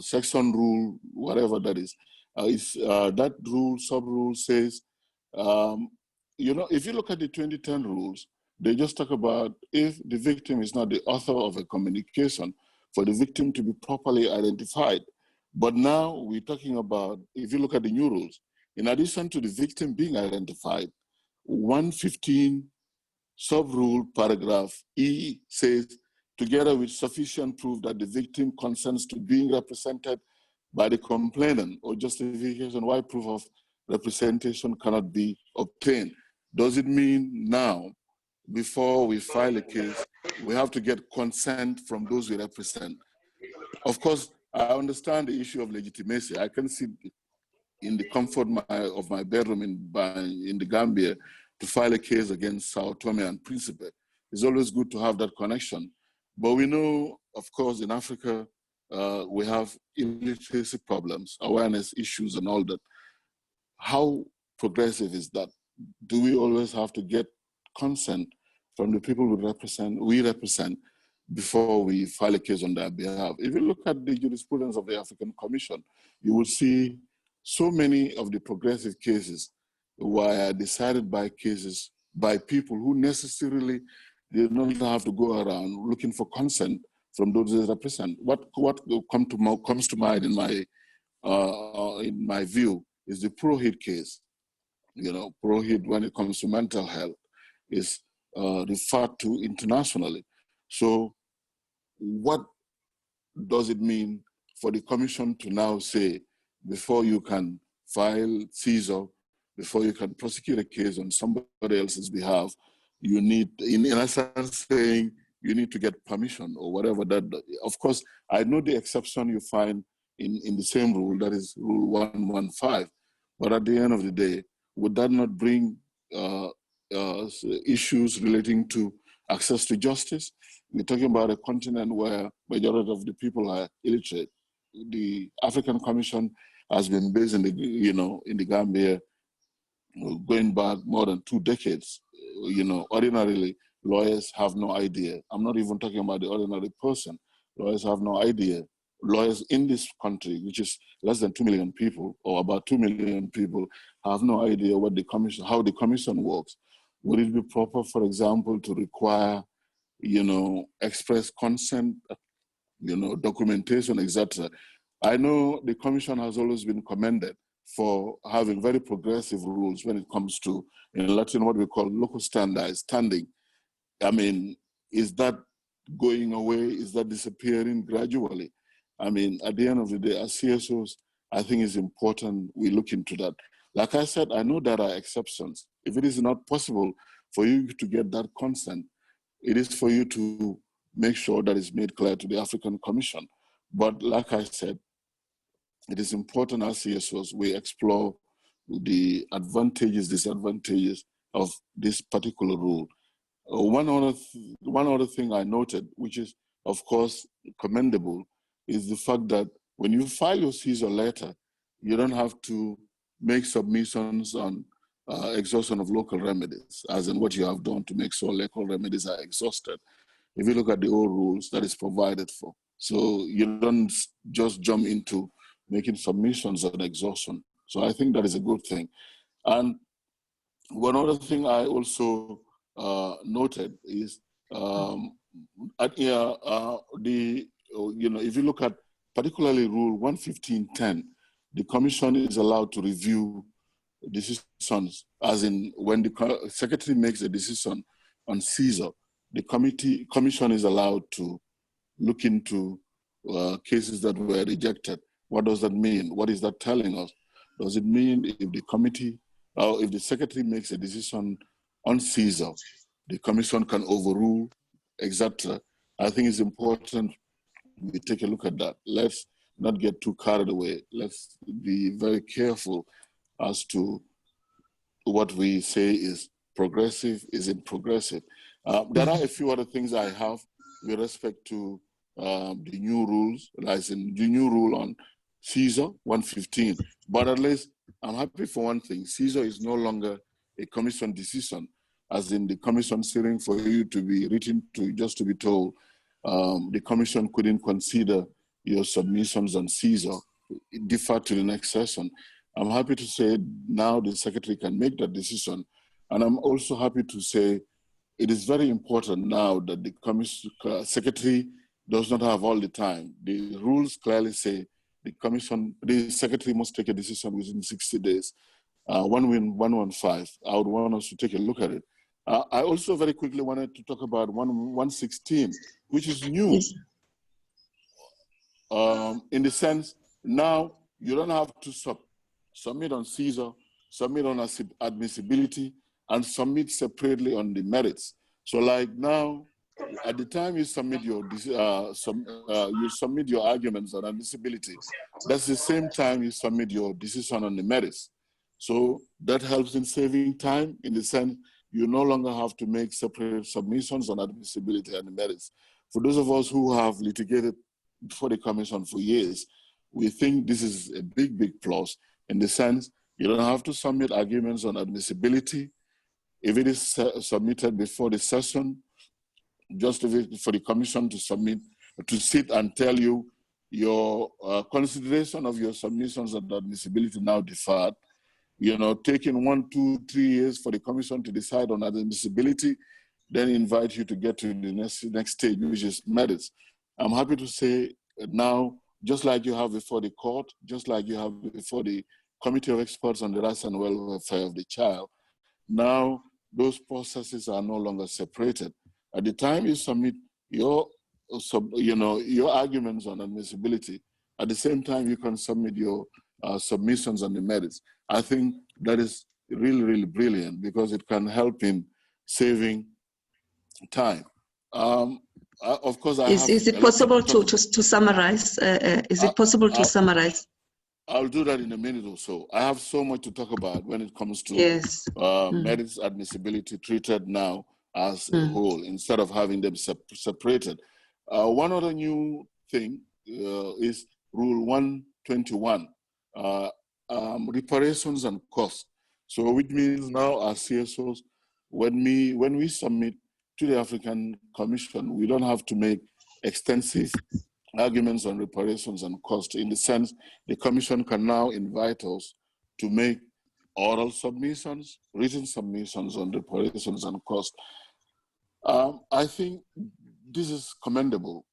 section rule, whatever that is, that rule, sub-rule says, if you look at the 2010 rules, they just talk about if the victim is not the author of a communication, for the victim to be properly identified. But now we're talking about, if you look at the new rules, in addition to the victim being identified, 115 sub-rule paragraph E says, together with sufficient proof that the victim consents to being represented by the complainant, or justification why proof of representation cannot be obtained. Does it mean now, before we file a case, we have to get consent from those we represent? Of course, I understand the issue of legitimacy. I can sit in the comfort of my bedroom in the Gambia to file a case against Sao Tome and Principe. It's always good to have that connection. But we know, of course, in Africa, we have illiteracy problems, awareness issues and all that. How progressive is that? Do we always have to get consent from the people we represent before we file a case on their behalf? If you look at the jurisprudence of the African Commission, you will see so many of the progressive cases were decided by people who necessarily did not have to go around looking for consent from those they represent. What comes to mind in my view is the Purohit case. Purohit, when it comes to mental health, is referred to internationally. So what does it mean for the commission to now say, before you can file CSER, before you can prosecute a case on somebody else's behalf, you need, in essence, saying you need to get permission or whatever that, of course, I know the exception you find in the same rule, that is Rule 115, but at the end of the day, would that not bring issues relating to access to justice? We're talking about a continent where majority of the people are illiterate. The African Commission has been based in the Gambia going back more than 2 decades. Ordinarily, lawyers have no idea. I'm not even talking about the ordinary person. Lawyers have no idea. Lawyers in this country, which is less than 2 million people, or about 2 million people, have no idea how the commission works. Would it be proper, for example, to require, express consent, documentation, etc.? I know the commission has always been commended for having very progressive rules when it comes to, in Latin, what we call local standing. I mean, is that going away? Is that disappearing gradually? I mean, at the end of the day, as CSOs, I think it's important we look into that. Like I said, I know there are exceptions. If it is not possible for you to get that consent, it is for you to make sure that it's made clear to the African Commission. But like I said, it is important as CSOs we explore the advantages, disadvantages of this particular rule. One other thing I noted, which is of course commendable, is the fact that when you file your CSER letter, you don't have to make submissions on exhaustion of local remedies, as in what you have done to make sure local remedies are exhausted. If you look at the old rules, that is provided for. So you don't just jump into making submissions on exhaustion. So I think that is a good thing. And one other thing I also noted is if you look at particularly Rule 115.10, the Commission is allowed to review decisions, as in when the Secretary makes a decision on seizure, the Commission is allowed to look into cases that were rejected. What does that mean? What is that telling us? Does it mean if the committee, or if the Secretary makes a decision on seizure, the Commission can overrule, etc.? I think it's important we take a look at that. Let's not get too carried away. Let's be very careful as to what we say is progressive, isn't progressive. There are a few other things I have with respect to the new rules, as in the new rule on seizure 115. But at least I'm happy for one thing: seizure is no longer a Commission decision, as in the Commission sitting for you to be written to, just to be told the Commission couldn't consider your submissions on seizure. It deferred to the next session. I'm happy to say now the Secretary can make that decision. And I'm also happy to say it is very important now that the Secretary does not have all the time. The rules clearly say the Secretary must take a decision within 60 days. 115, I would want us to take a look at it. I also very quickly wanted to talk about 116, which is new. In the sense, now you don't have to submit on seizure, submit on admissibility, and submit separately on the merits. So like now, at the time you submit your arguments on admissibility, that's the same time you submit your decision on the merits. So that helps in saving time, in the sense you no longer have to make separate submissions on admissibility and the merits. For those of us who have litigated before the Commission for years, we think this is a big, big plus, in the sense you don't have to submit arguments on admissibility. If it is submitted before the session, just for the Commission to sit and tell you your consideration of your submissions on admissibility now deferred. You know, taking 1, 2, 3 years for the Commission to decide on admissibility, then invite you to get to the next stage, which is merits. I'm happy to say now, just like you have before the court, just like you have before the Committee of Experts on the Rights and Welfare of the Child, now those processes are no longer separated. At the time you submit your arguments on admissibility, at the same time you can submit your submissions on the merits. I think that is really, really brilliant, because it can help in saving time. Of course, is it possible to summarize? Is it possible to summarize? I'll do that in a minute or so. I have so much to talk about when it comes to merits admissibility treated now as a whole, instead of having them separated. One other new thing is Rule 121, reparations and costs. So which means now as CSOs, when we submit to the African Commission, we don't have to make extensive arguments on reparations and costs. In the sense, the Commission can now invite us to make oral submissions, written submissions on reparations and costs. I think this is commendable.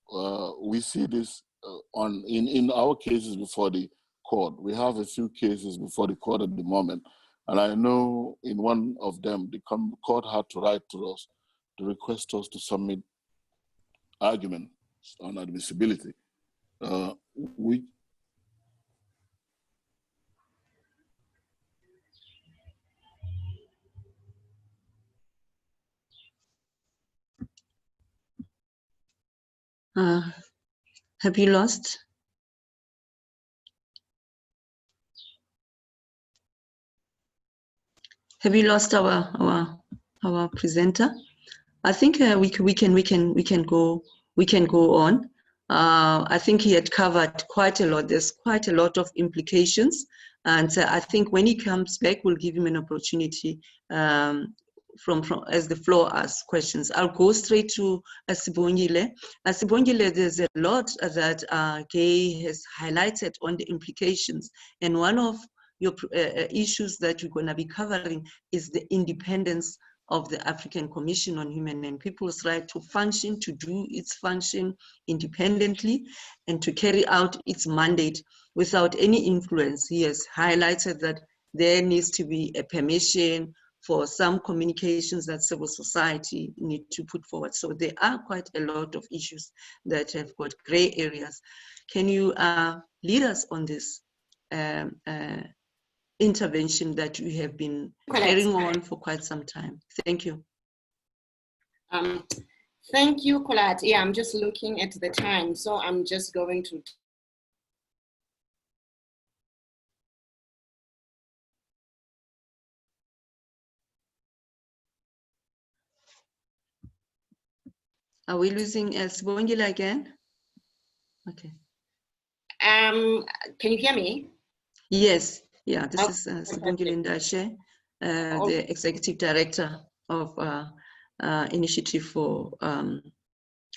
We see this in our cases before the court. We have a few cases before the court at the moment, and I know in one of them, the court had to write to us to request us to submit arguments on admissibility. Have you lost? Have you lost our presenter? I think we can go on. I think he had covered quite a lot. There's quite a lot of implications, and I think when he comes back, we'll give him an opportunity from as the floor asks questions. I'll go straight to Sibongile. Sibongile, there's a lot that Gaye has highlighted on the implications, and one of issues that you're going to be covering is the independence of the African Commission on Human and People's Right to function, to do its function independently, and to carry out its mandate without any influence. He has highlighted that there needs to be a permission for some communications that civil society need to put forward. So there are quite a lot of issues that have got gray areas. Can you lead us on this intervention that you have been carrying on for quite some time? Thank you. Thank you, Corlett. Yeah, I'm just looking at the time, so I'm just going to. Are we losing Sibongile again? Okay. Can you hear me? Yes. Yeah, this is fantastic. Sibongile Ndashe, the Executive Director of Initiative for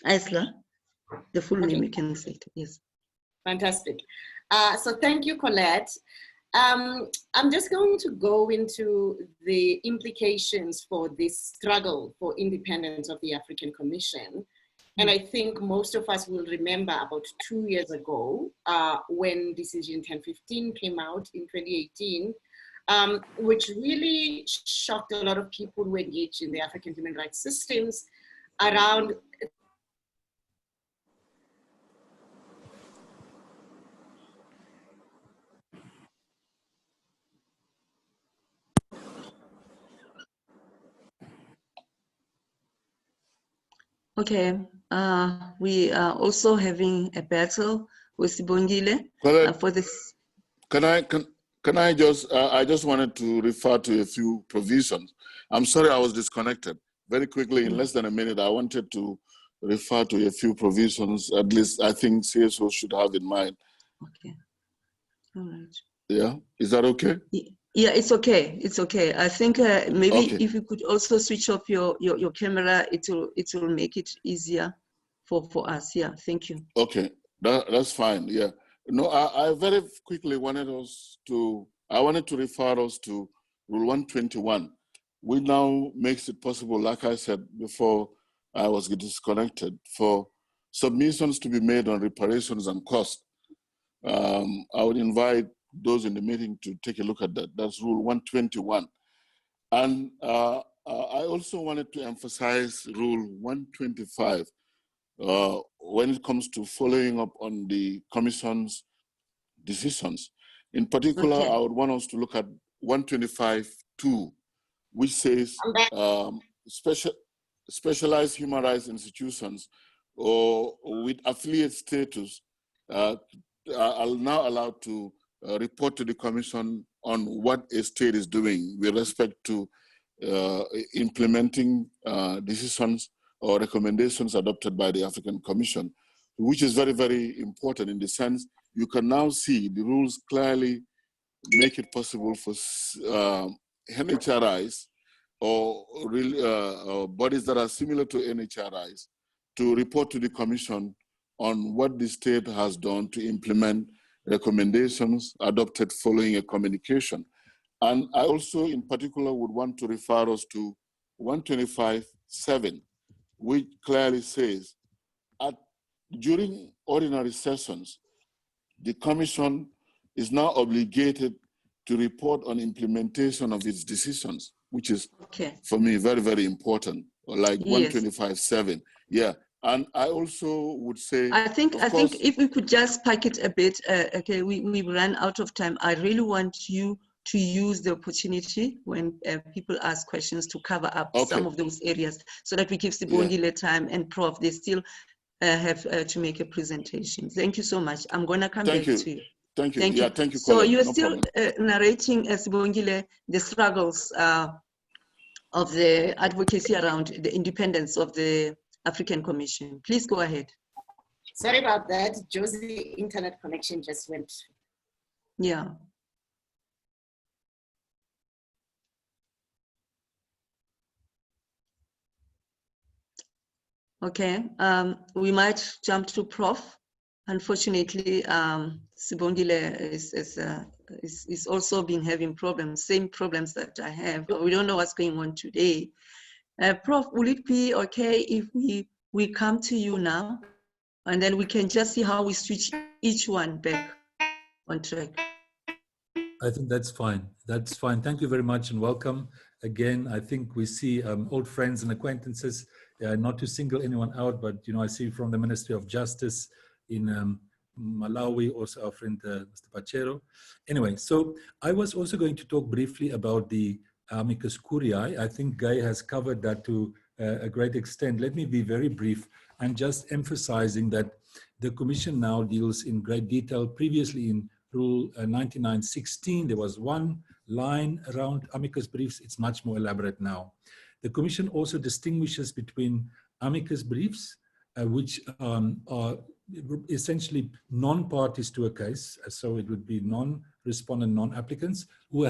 ISLA. The full name you can say it, yes. Fantastic. So thank you, Corlett. I'm just going to go into the implications for this struggle for independence of the African Commission. And I think most of us will remember about 2 years ago when Decision 1015 came out in 2018, which really shocked a lot of people who engage in the African human rights systems around Okay, we are also having a battle with Sibongile for this. Can I just, I just wanted to refer to a few provisions. I'm sorry I was disconnected. Very quickly, in less than a minute, I wanted to refer to a few provisions, at least I think CSO should have in mind. Okay, all right. Yeah, is that okay? Yeah, it's okay. It's okay. I think maybe if you could also switch off your camera, it will make it easier for us. Yeah, thank you. Okay, that's fine. Yeah. No, I very quickly wanted to refer us to Rule 121, which now makes it possible, like I said before I was disconnected, for submissions to be made on reparations and costs. I would invite those in the meeting to take a look at that. That's Rule 121. And I also wanted to emphasize Rule 125 when it comes to following up on the Commission's decisions. In particular, I would want us to look at 125.2, which says specialized human rights institutions or with affiliate status are now allowed to report to the Commission on what a state is doing with respect to implementing decisions or recommendations adopted by the African Commission, which is very, very important in the sense you can now see the rules clearly make it possible for NHRIs or bodies that are similar to NHRIs to report to the Commission on what the state has done to implement recommendations adopted following a communication. And I also, in particular, would want to refer us to 125.7, which clearly says, during ordinary sessions, the Commission is now obligated to report on implementation of its decisions, which is, for me, very, very important, like 125.7. Yeah. And I also would say, I think if we could just pack it a bit, okay, we ran out of time. I really want you to use the opportunity when people ask questions to cover up some of those areas so that we give Sibongile time and Prof. They still have to make a presentation. Thank you so much. I'm going to come back to you. Thank you. Yeah, thank you. So you're still narrating, Sibongile, the struggles of the advocacy around the independence of the African Commission. Please go ahead. Sorry about that. Josie, internet connection just went. Yeah. Okay, we might jump to Prof. unfortunately, Sibongile is also been having problems, same problems that I have. We don't know what's going on today. Prof, will it be okay if we come to you now, and then we can just see how we switch each one back on track? I think that's fine. That's fine. Thank you very much and welcome again. I think we see old friends and acquaintances, not to single anyone out, but I see from the Ministry of Justice in Malawi, also our friend Mr. Pachero. Anyway, so I was also going to talk briefly about the Amicus Curiae. I think Gaye has covered that to a great extent. Let me be very brief and just emphasizing that the Commission now deals in great detail. Previously in Rule 9916, there was one line around amicus briefs. It's much more elaborate now. The Commission also distinguishes between amicus briefs, which are essentially non-parties to a case, so it would be non-respondent, non-applicants, who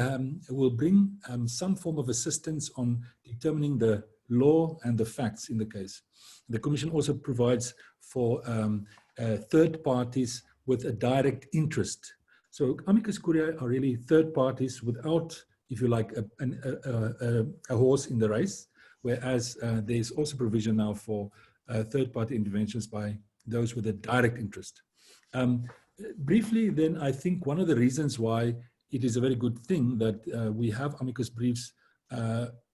will bring some form of assistance on determining the law and the facts in the case. The Commission also provides for third parties with a direct interest. So amicus curiae are really third parties without, if you like, a horse in the race, whereas there is also provision now for third-party interventions by those with a direct interest. Briefly, then, I think one of the reasons why it is a very good thing that we have amicus briefs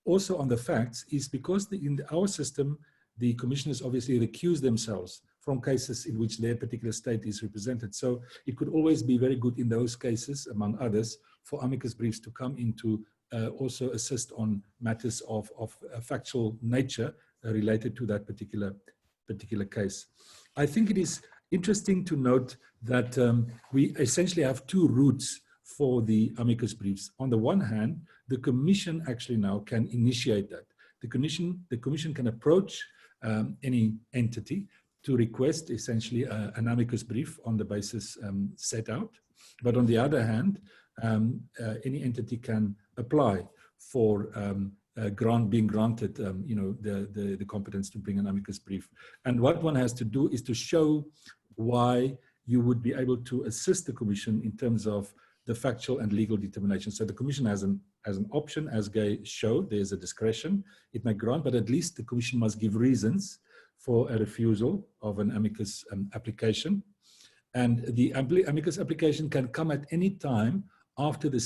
also on the facts is because in our system, the commissioners obviously recuse themselves from cases in which their particular state is represented. So it could always be very good in those cases, among others, for amicus briefs to come in to also assist on matters of factual nature related to that particular case. I think it is interesting to note that we essentially have two routes for the amicus briefs. On the one hand, the Commission actually now can initiate that. The Commission can approach any entity to request essentially an amicus brief on the basis set out. But on the other hand, any entity can apply for being granted the competence to bring an amicus brief. And what one has to do is to show why you would be able to assist the Commission in terms of the factual and legal determination. So the Commission has an option, as Gaye showed, there's a discretion, it may grant, but at least the Commission must give reasons for a refusal of an amicus application. And the amicus application can come at any time after the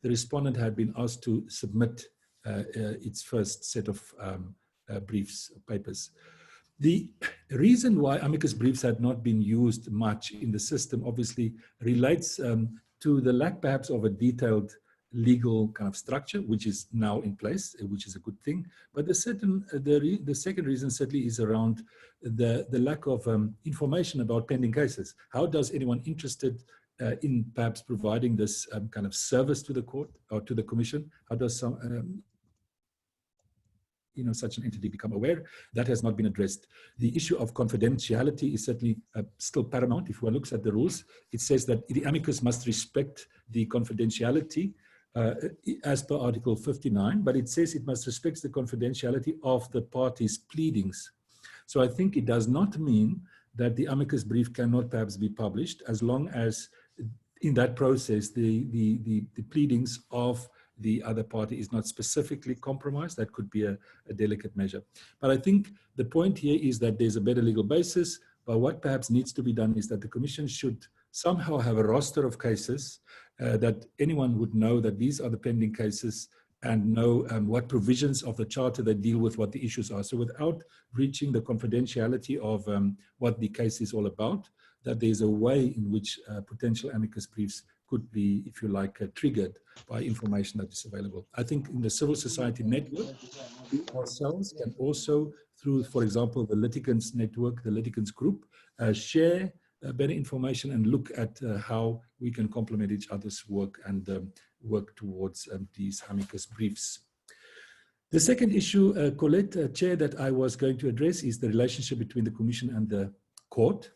respondent had been asked to submit its first set of briefs, papers. The reason why amicus briefs had not been used much in the system obviously relates to the lack perhaps of a detailed legal kind of structure, which is now in place, which is a good thing. But the second reason certainly is around the lack of information about pending cases. How does anyone interested in perhaps providing this kind of service to the court or to the Commission, how does such an entity become aware? That has not been addressed. The issue of confidentiality is certainly still paramount. If one looks at the rules, it says that the amicus must respect the confidentiality as per Article 59, but it says it must respect the confidentiality of the parties' pleadings. So I think it does not mean that the amicus brief cannot perhaps be published, as long as in that process the pleadings of the other party is not specifically compromised. That could be a delicate measure. But I think the point here is that there's a better legal basis, but what perhaps needs to be done is that the Commission should somehow have a roster of cases that anyone would know that these are the pending cases and know what provisions of the Charter that deal with what the issues are. So without breaching the confidentiality of what the case is all about, that there's a way in which potential amicus briefs could be, if you like, triggered by information that is available. I think in the civil society network, ourselves can also, through, for example, the litigants network, the litigants group, share better information and look at how we can complement each other's work and work towards these amicus briefs. The second issue, Corlett, Chair, that I was going to address is the relationship between the Commission and the court.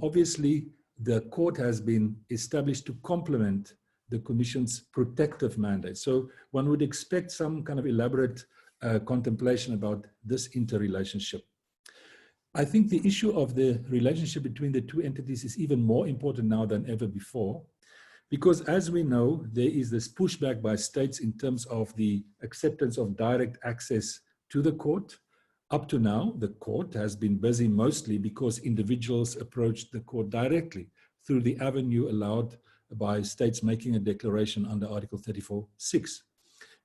Obviously, the court has been established to complement the Commission's protective mandate. So one would expect some kind of elaborate contemplation about this interrelationship. I think the issue of the relationship between the two entities is even more important now than ever before, because as we know, there is this pushback by states in terms of the acceptance of direct access to the court. Up to now, the court has been busy mostly because individuals approached the court directly through the avenue allowed by states making a declaration under Article 34.6.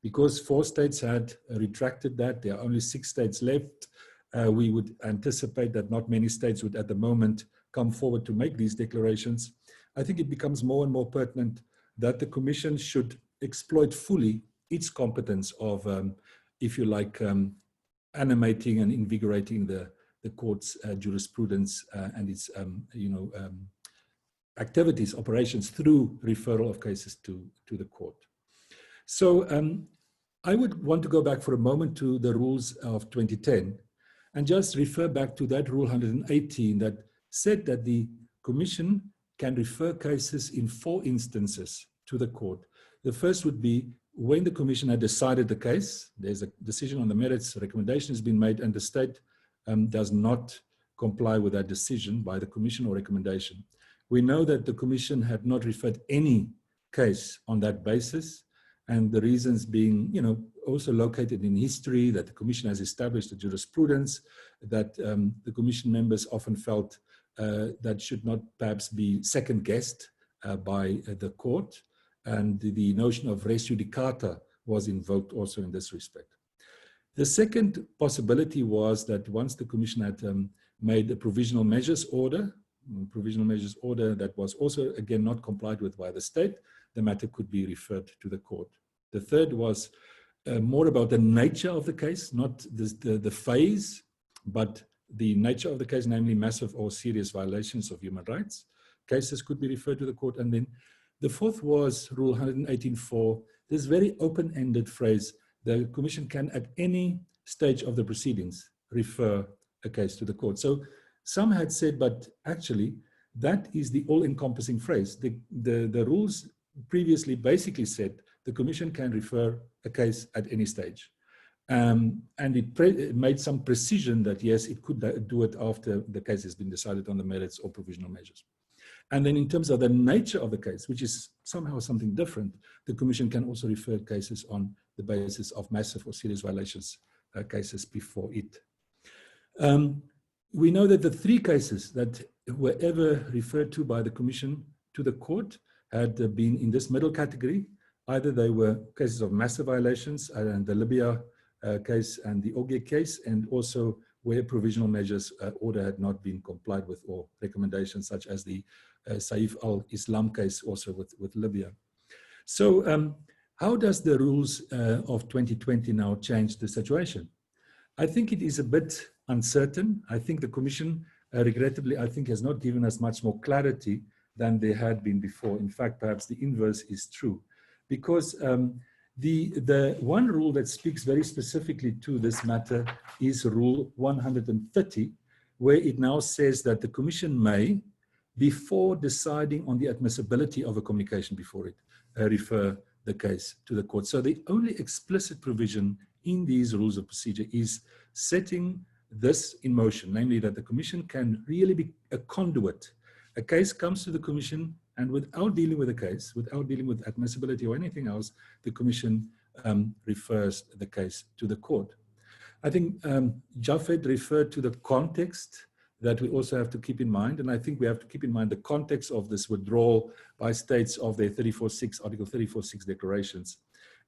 Because 4 states had retracted that, there are only 6 states left. We would anticipate that not many states would at the moment come forward to make these declarations. I think it becomes more and more pertinent that the Commission should exploit fully its competence of, if you like, animating and invigorating the court's jurisprudence and its, activities, operations through referral of cases to the court. So I would want to go back for a moment to the rules of 2010 and just refer back to that Rule 118 that said that the Commission can refer cases in 4 instances to the court. The first would be when the Commission had decided the case, there's a decision on the merits, a recommendation has been made, and the state does not comply with that decision by the Commission or recommendation. We know that the Commission had not referred any case on that basis, and the reasons being, also located in history, that the Commission has established a jurisprudence, that the Commission members often felt that should not perhaps be second-guessed by the court, and the notion of res judicata was invoked also in this respect. The second possibility was that once the Commission had made a provisional measures order that was also again not complied with by the state, the matter could be referred to the court. The third was more about the nature of the case, not the phase, but the nature of the case, namely massive or serious violations of human rights. Cases could be referred to the court. And then the fourth was Rule 118.4, this very open-ended phrase, the Commission can at any stage of the proceedings refer a case to the court. So some had said, but actually that is the all-encompassing phrase. The rules previously basically said the Commission can refer a case at any stage. And it made some precision that yes, it could do it after the case has been decided on the merits or provisional measures. And then in terms of the nature of the case, which is somehow something different, the Commission can also refer cases on the basis of massive or serious violations cases before it. We know that the 3 cases that were ever referred to by the Commission to the court had been in this middle category. Either they were cases of massive violations, and the Libya case and the Gaye case, and also where provisional measures order had not been complied with, or recommendations such as the Saif al-Islam case also with Libya. So how does the rules of 2020 now change the situation? I think it is a bit uncertain. I think the Commission, regrettably, I think has not given us much more clarity than there had been before. In fact, perhaps the inverse is true, because the one rule that speaks very specifically to this matter is Rule 130, where it now says that the Commission may, before deciding on the admissibility of a communication before it, refer the case to the court. So the only explicit provision in these rules of procedure is setting this in motion, namely that the Commission can really be a conduit. A case comes to the Commission, and without dealing with the case, without dealing with admissibility or anything else, the Commission refers the case to the court. I think Japeth referred to the context that we also have to keep in mind, and I think we have to keep in mind the context of this withdrawal by states of their Article 34.6 declarations,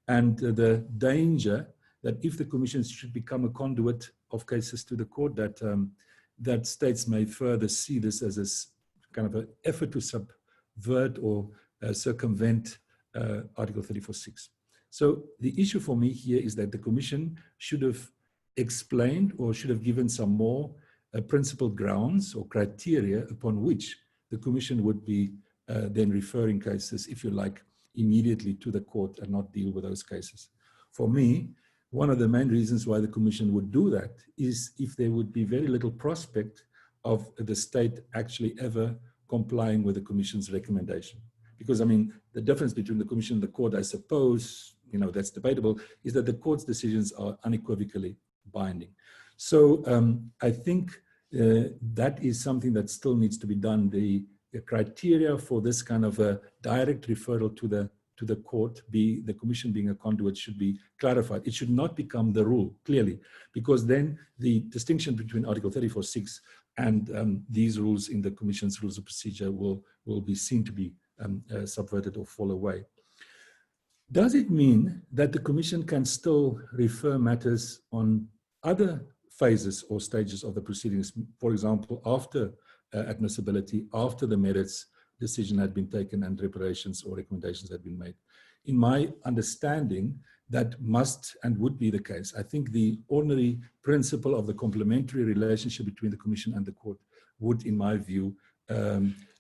and the danger that if the Commission should become a conduit of cases to the court, that states may further see this as a kind of an effort to subvert or circumvent Article 34.6. So the issue for me here is that the Commission should have explained or should have given some more principled grounds or criteria upon which the Commission would be then referring cases, if you like, immediately to the court and not deal with those cases. For me, one of the main reasons why the Commission would do that is if there would be very little prospect of the state actually ever complying with the Commission's recommendation. Because, I mean, the difference between the Commission and the court, I suppose, that's debatable, is that the court's decisions are unequivocally binding. So I think that is something that still needs to be done. The criteria for this kind of a direct referral to the court, the commission being a conduit, should be clarified. It should not become the rule, clearly, because then the distinction between Article 34.6 and these rules in the Commission's Rules of Procedure will be seen to be subverted or fall away. Does it mean that the Commission can still refer matters on other phases or stages of the proceedings, for example, after admissibility, after the merits decision had been taken and reparations or recommendations had been made? In my understanding, that must and would be the case. I think the ordinary principle of the complementary relationship between the Commission and the court would, in my view,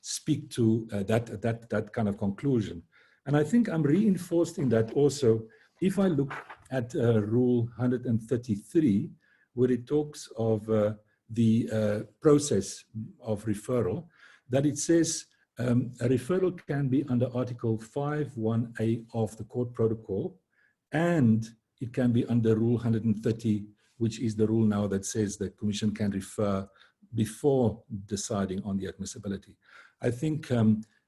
speak to that kind of conclusion. And I think I'm reinforced in that also if I look at Rule 133, where it talks of the process of referral, that it says a referral can be under Article 5.1a of the Court Protocol, and it can be under Rule 130, which is the rule now that says the Commission can refer before deciding on the admissibility. I think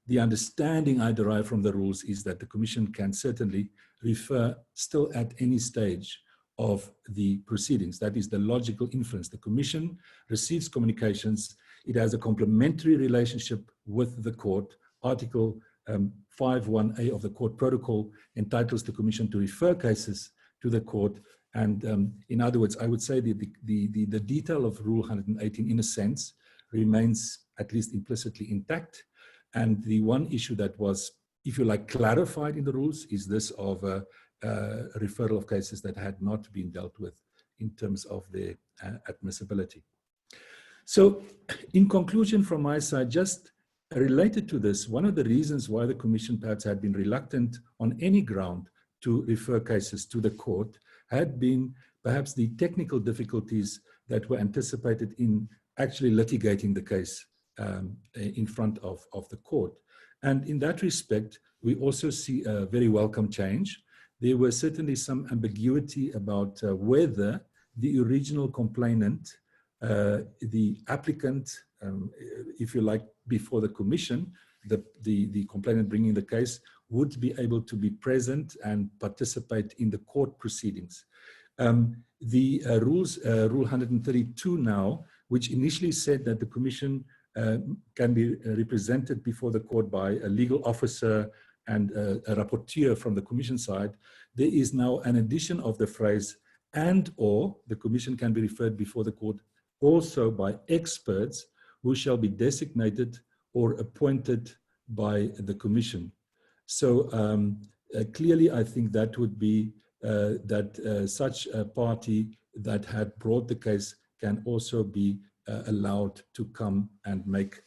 the understanding I derive from the rules is that the Commission can certainly refer still at any stage of the proceedings. That is the logical inference. The Commission receives communications. It has a complementary relationship with the court. Article 5.1a of the Court Protocol entitles the Commission to refer cases to the court. And in other words, I would say the detail of Rule 118, in a sense, remains at least implicitly intact. And the one issue that was, if you like, clarified in the rules is this of referral of cases that had not been dealt with in terms of their admissibility. So in conclusion from my side, just related to this, one of the reasons why the Commission perhaps had been reluctant on any ground to refer cases to the court had been perhaps the technical difficulties that were anticipated in actually litigating the case in front of the court. And in that respect, we also see a very welcome change. There was certainly some ambiguity about whether the original complainant, the applicant, if you like, before the Commission, the complainant bringing the case, would be able to be present and participate in the court proceedings. The rules, Rule 132 now, which initially said that the Commission can be represented before the court by a legal officer and a rapporteur from the Commission side, there is now an addition of the phrase and/or the Commission can be referred before the court also by experts who shall be designated or appointed by the Commission. So clearly, I think that would be that such a party that had brought the case can also be allowed to come and make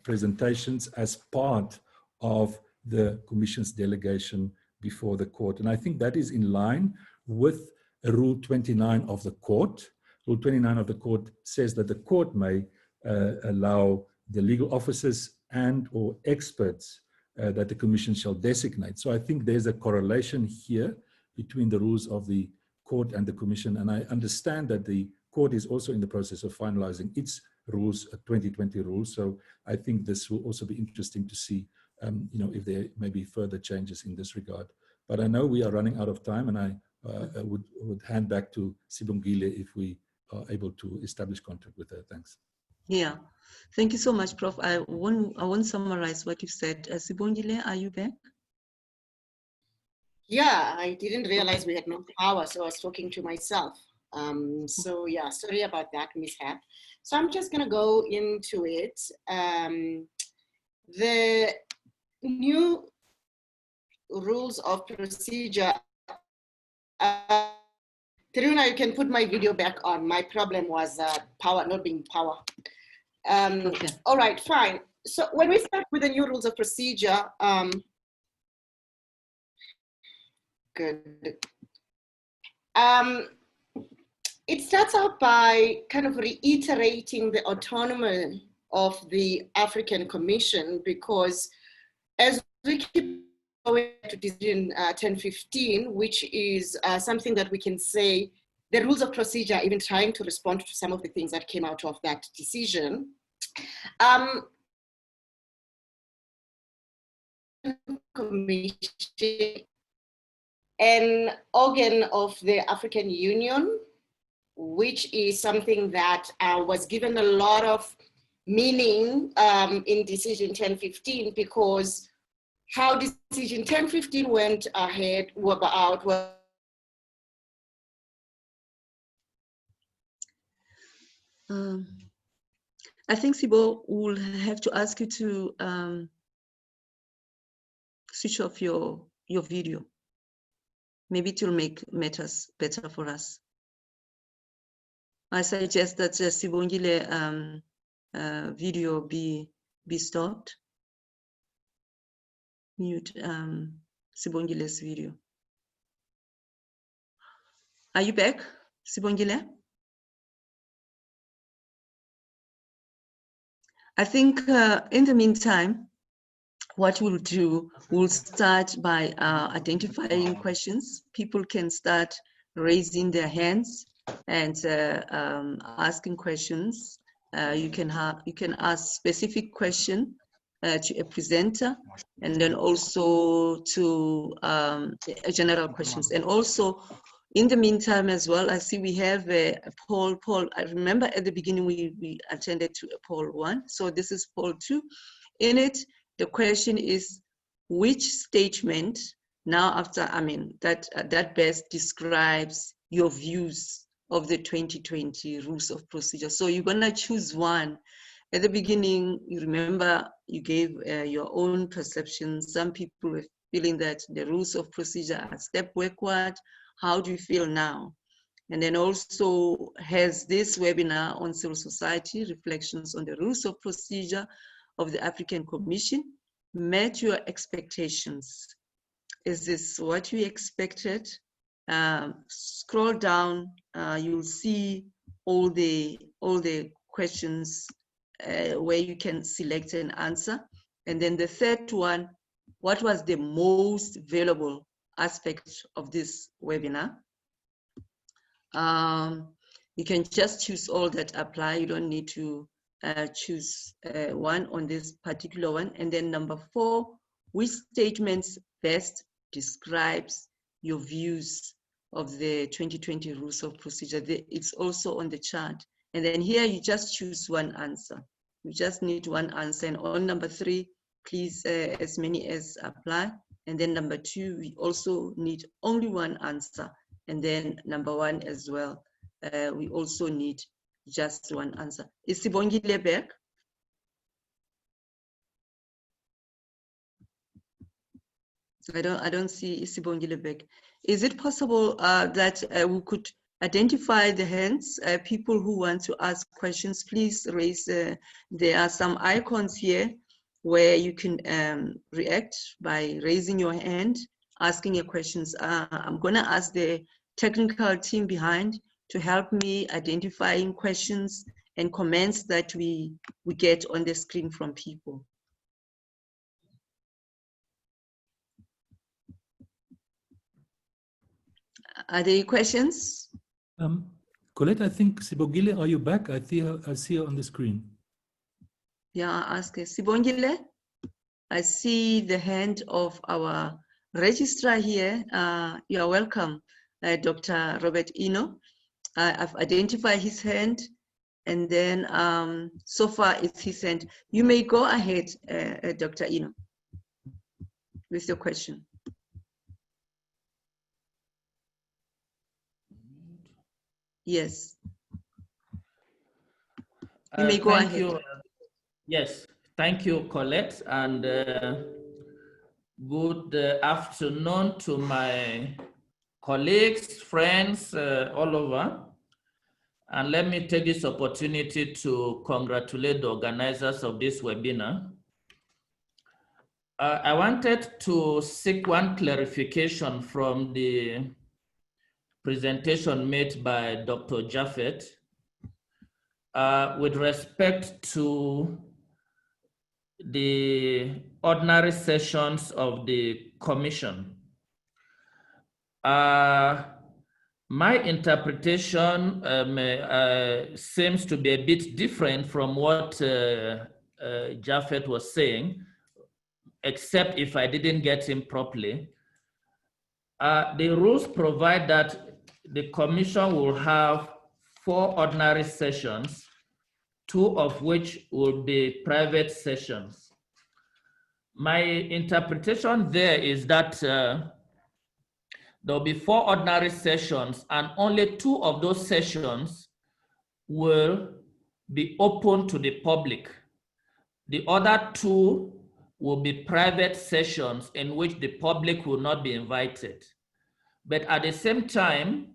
presentations as part of the Commission's delegation before the court. And I think that is in line with Rule 29 of the court. Rule 29 of the court says that the court may allow the legal officers and or experts that the Commission shall designate. So I think there's a correlation here between the rules of the court and the Commission. And I understand that the court is also in the process of finalizing its rules, 2020 rules. So I think this will also be interesting to see, if there may be further changes in this regard. But I know we are running out of time, and I would hand back to Sibongile if we are able to establish contact with her. Thanks. Yeah, thank you so much, Prof. I won't summarize what you said. Sibongile, are you back? Yeah, I didn't realize we had no power, so I was talking to myself. So yeah, sorry about that mishap. So I'm just gonna go into it. The new rules of procedure, Teruna, you can put my video back on. My problem was power, not being power. Okay. All right, fine. So when we start with the new rules of procedure, good. It starts out by kind of reiterating the autonomy of the African Commission, because as we keep going to decision 1015, which is something that we can say the rules of procedure, even trying to respond to some of the things that came out of that decision. Commission, an organ of the African Union, which is something that was given a lot of meaning in Decision 1015, because how Decision 1015 went ahead about I think Sibo will have to ask you to switch off your video. Maybe it will make matters better for us. I suggest that Sibongile video be stopped. Mute Sibongile's video. Are you back, Sibongile? I think in the meantime, what we'll do, we'll start by identifying questions. People can start raising their hands and asking questions. You can ask specific question to a presenter, and then also to general questions. And also, in the meantime as well, I see we have a poll. I remember at the beginning we attended to a poll 1, so this is poll 2. In it, the question is, which statement now after, that best describes your views of the 2020 rules of procedure? So you're gonna choose one. At the beginning, you remember you gave your own perception. Some people were feeling that the rules of procedure are a step backward. How do you feel now? And then also, has this webinar on civil society, reflections on the rules of procedure of the African Commission, met your expectations? Is this what you expected? Scroll down, you'll see all the questions where you can select an answer. And then the third one, what was the most valuable aspect of this webinar? You can just choose all that apply. You don't need to choose one on this particular one. And then number 4, which statements best describes your views of the 2020 rules of procedure? It's also on the chart. And then here you just choose one answer. You just need one answer. And on number 3, please, as many as apply. And then number 2, we also need only one answer. And then number 1 as well, we also need just one answer. Is Sibongile back? I don't see Sibongile back. Is it possible that we could identify the hands, people who want to ask questions? Please raise, there are some icons here where you can react by raising your hand, asking your questions. I'm gonna ask the technical team behind to help me identifying questions and comments that we get on the screen from people. Are there questions? Corlett, I think Sibongile, are you back? I see her on the screen. Yeah, I'll ask her. Sibongile, I see the hand of our registrar here. You are welcome, Dr. Robert Ino. I've identified his hand, and then so far it's his hand. You may go ahead, Dr. Ino, with your question. Yes. You may go ahead. You. Yes, thank you, Corlett, and good afternoon to my colleagues, friends all over. And let me take this opportunity to congratulate the organizers of this webinar. I wanted to seek one clarification from the presentation made by Dr. Japeth with respect to the ordinary sessions of the commission. My My interpretation seems to be a bit different from what Japeth was saying, except if I didn't get him properly. The rules provide that the commission will have 4 ordinary sessions, 2 of which will be private sessions. My interpretation there is that there'll be 4 ordinary sessions and only 2 of those sessions will be open to the public. The other 2 will be private sessions in which the public will not be invited. But at the same time,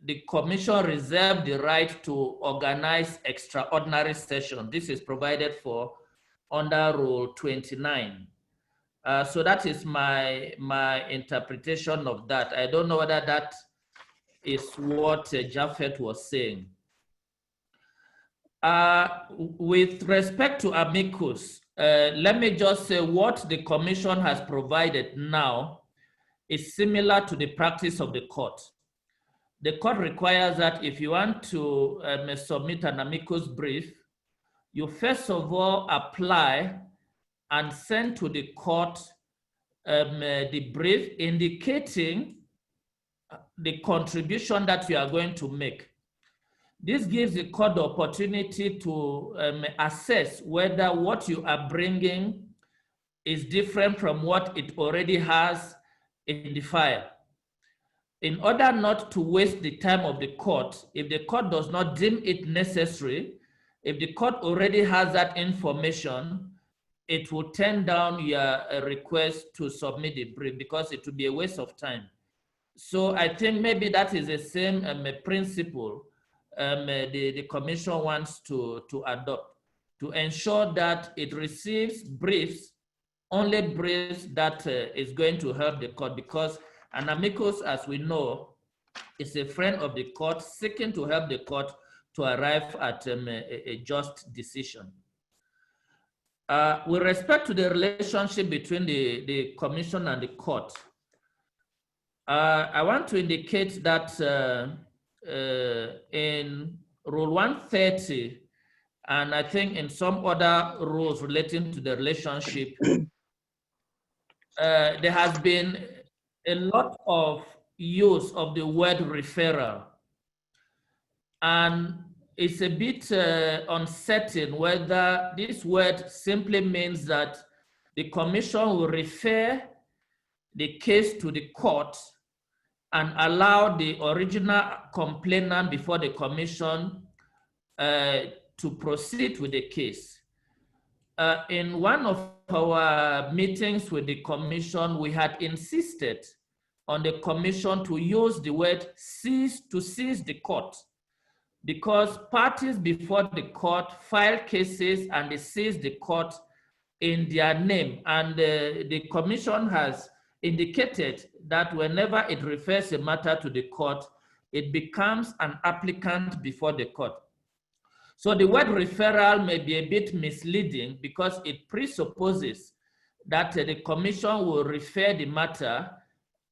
the commission reserved the right to organize extraordinary sessions. This is provided for under Rule 29. So that is my interpretation of that. I don't know whether that is what Japeth was saying. With respect to Amicus, let me just say what the commission has provided now is similar to the practice of the court. The court requires that if you want to submit an amicus brief, you first of all apply and send to the court the brief indicating the contribution that you are going to make. This gives the court the opportunity to assess whether what you are bringing is different from what it already has in the file. In order not to waste the time of the court, if the court does not deem it necessary, if the court already has that information, it will turn down your request to submit the brief because it will be a waste of time. So I think maybe that is the same principle the commission wants to adopt, to ensure that it receives briefs, only briefs that is going to help the court, because an amicus, as we know, is a friend of the court seeking to help the court to arrive at a just decision. With respect to the relationship between the commission and the court, I want to indicate that in Rule 130, and I think in some other rules relating to the relationship, there has been a lot of use of the word referral. And it's a bit uncertain whether this word simply means that the commission will refer the case to the court and allow the original complainant before the commission to proceed with the case. In one of our meetings with the commission, we had insisted on the commission to use the word seize the court, because parties before the court file cases and they seize the court in their name. And the commission has indicated that whenever it refers a matter to the court, it becomes an applicant before the court. So the word referral may be a bit misleading because it presupposes that the commission will refer the matter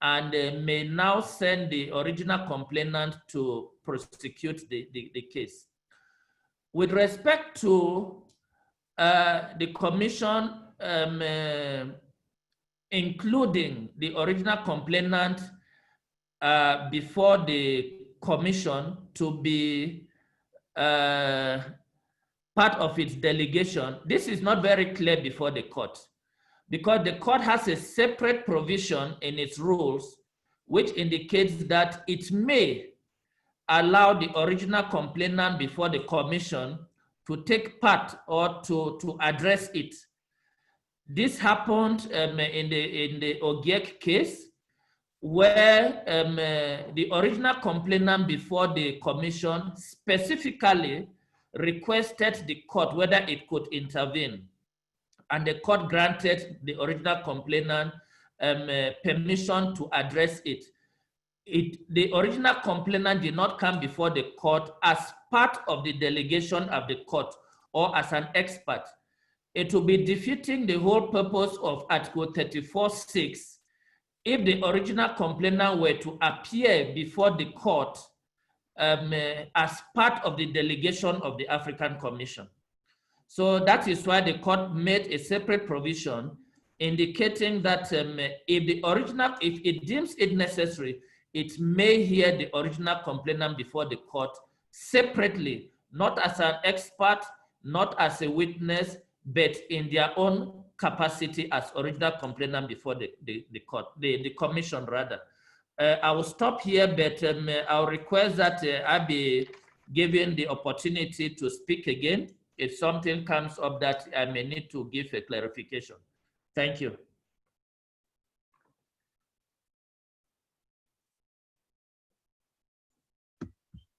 and may now send the original complainant to prosecute the case. With respect to the commission including the original complainant before the commission to be part of its delegation, this is not very clear before the court, because the court has a separate provision in its rules which indicates that it may allow the original complainant before the commission to take part or to address it. This happened in the Ogiek case, where the original complainant before the commission specifically requested the court whether it could intervene. And the court granted the original complainant permission to address it. The original complainant did not come before the court as part of the delegation of the court or as an expert. It will be defeating the whole purpose of Article 34(6) if the original complainant were to appear before the court as part of the delegation of the African Commission. So that is why the court made a separate provision indicating that if it deems it necessary, it may hear the original complainant before the court separately, not as an expert, not as a witness, but in their own capacity as original complainant before the court, the commission rather. I will stop here, but I'll request that I be given the opportunity to speak again if something comes up that I may need to give a clarification. Thank you.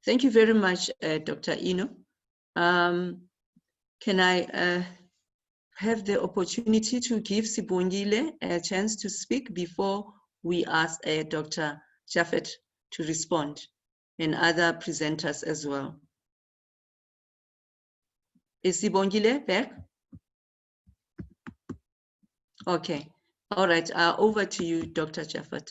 Thank you very much, Dr. Eno. Can I have the opportunity to give Sibongile a chance to speak before we ask Dr. Japeth to respond, and other presenters as well? Is Sibongile back? Okay. All right. Over to you, Dr. Japeth.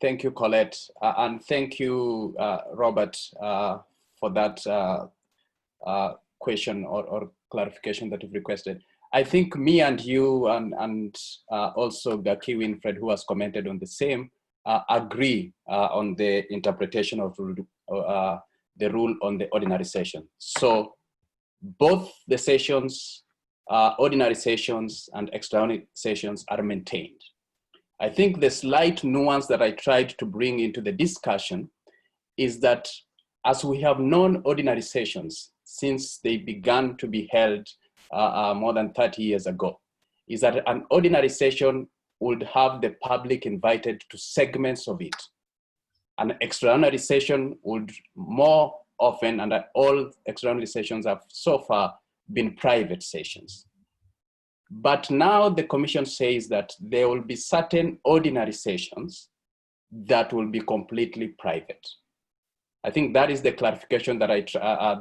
Thank you, Corlett, and thank you, Robert, for that question or clarification that you've requested. I think me and you and also Gaye Winfred, who has commented on the same, agree on the interpretation of the rule on the ordinary session. So both the sessions, ordinary sessions and extraordinary sessions, are maintained. I think the slight nuance that I tried to bring into the discussion is that as we have known ordinary sessions since they began to be held more than 30 years ago, is that an ordinary session would have the public invited to segments of it. An extraordinary session would more often, and all extraordinary sessions have so far been private sessions. But now the commission says that there will be certain ordinary sessions that will be completely private. I think that is the clarification that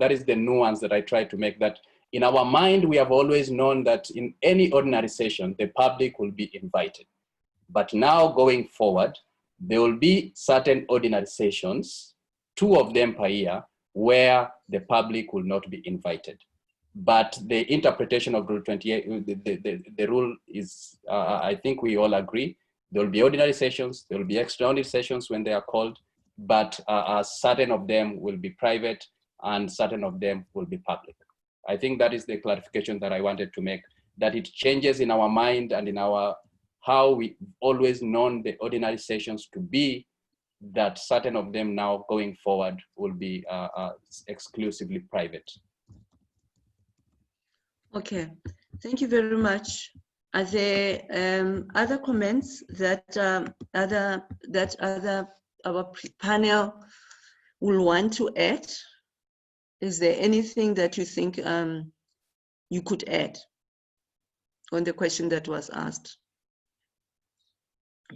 that is the nuance that I try to make, that in our mind, we have always known that in any ordinary session, the public will be invited. But now going forward, there will be certain ordinary sessions, 2 of them per year, where the public will not be invited. But the interpretation of Rule 28, the rule is, I think we all agree, there will be ordinary sessions, there will be extraordinary sessions when they are called, but certain of them will be private and certain of them will be public. I think that is the clarification that I wanted to make, that it changes in our mind and in our, how we always known the ordinary sessions to be, that certain of them now going forward will be exclusively private. Okay, thank you very much. Are there other comments that our panel will want to add? Is there anything that you think you could add on the question that was asked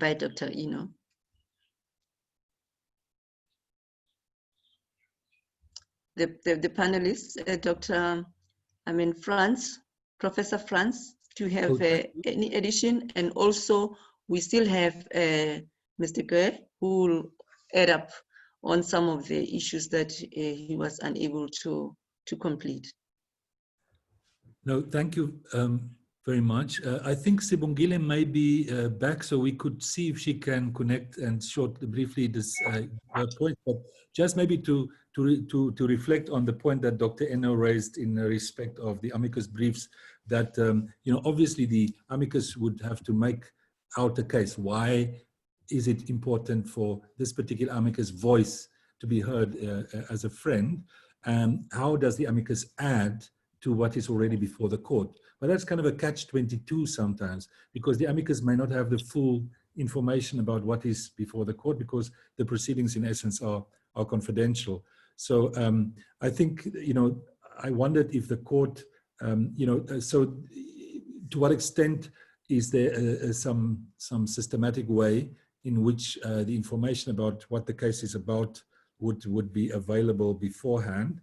by Dr. Eno? The panelists, Professor Frans, do you have any addition? And also, we still have Mr. Gaye, who will add up on some of the issues that he was unable to complete. No, thank you very much. I think Sibongile may be back, so we could see if she can connect and briefly this point. But just maybe to reflect on the point that Dr. Eno raised in respect of the amicus briefs, that obviously the amicus would have to make out a case. Why is it important for this particular amicus voice to be heard as a friend? And how does the amicus add to what is already before the court? But that's kind of a catch-22 sometimes, because the amicus may not have the full information about what is before the court, because the proceedings in essence are confidential. So I think, I wondered if the court, so to what extent is there some systematic way in which the information about what the case is about would be available beforehand,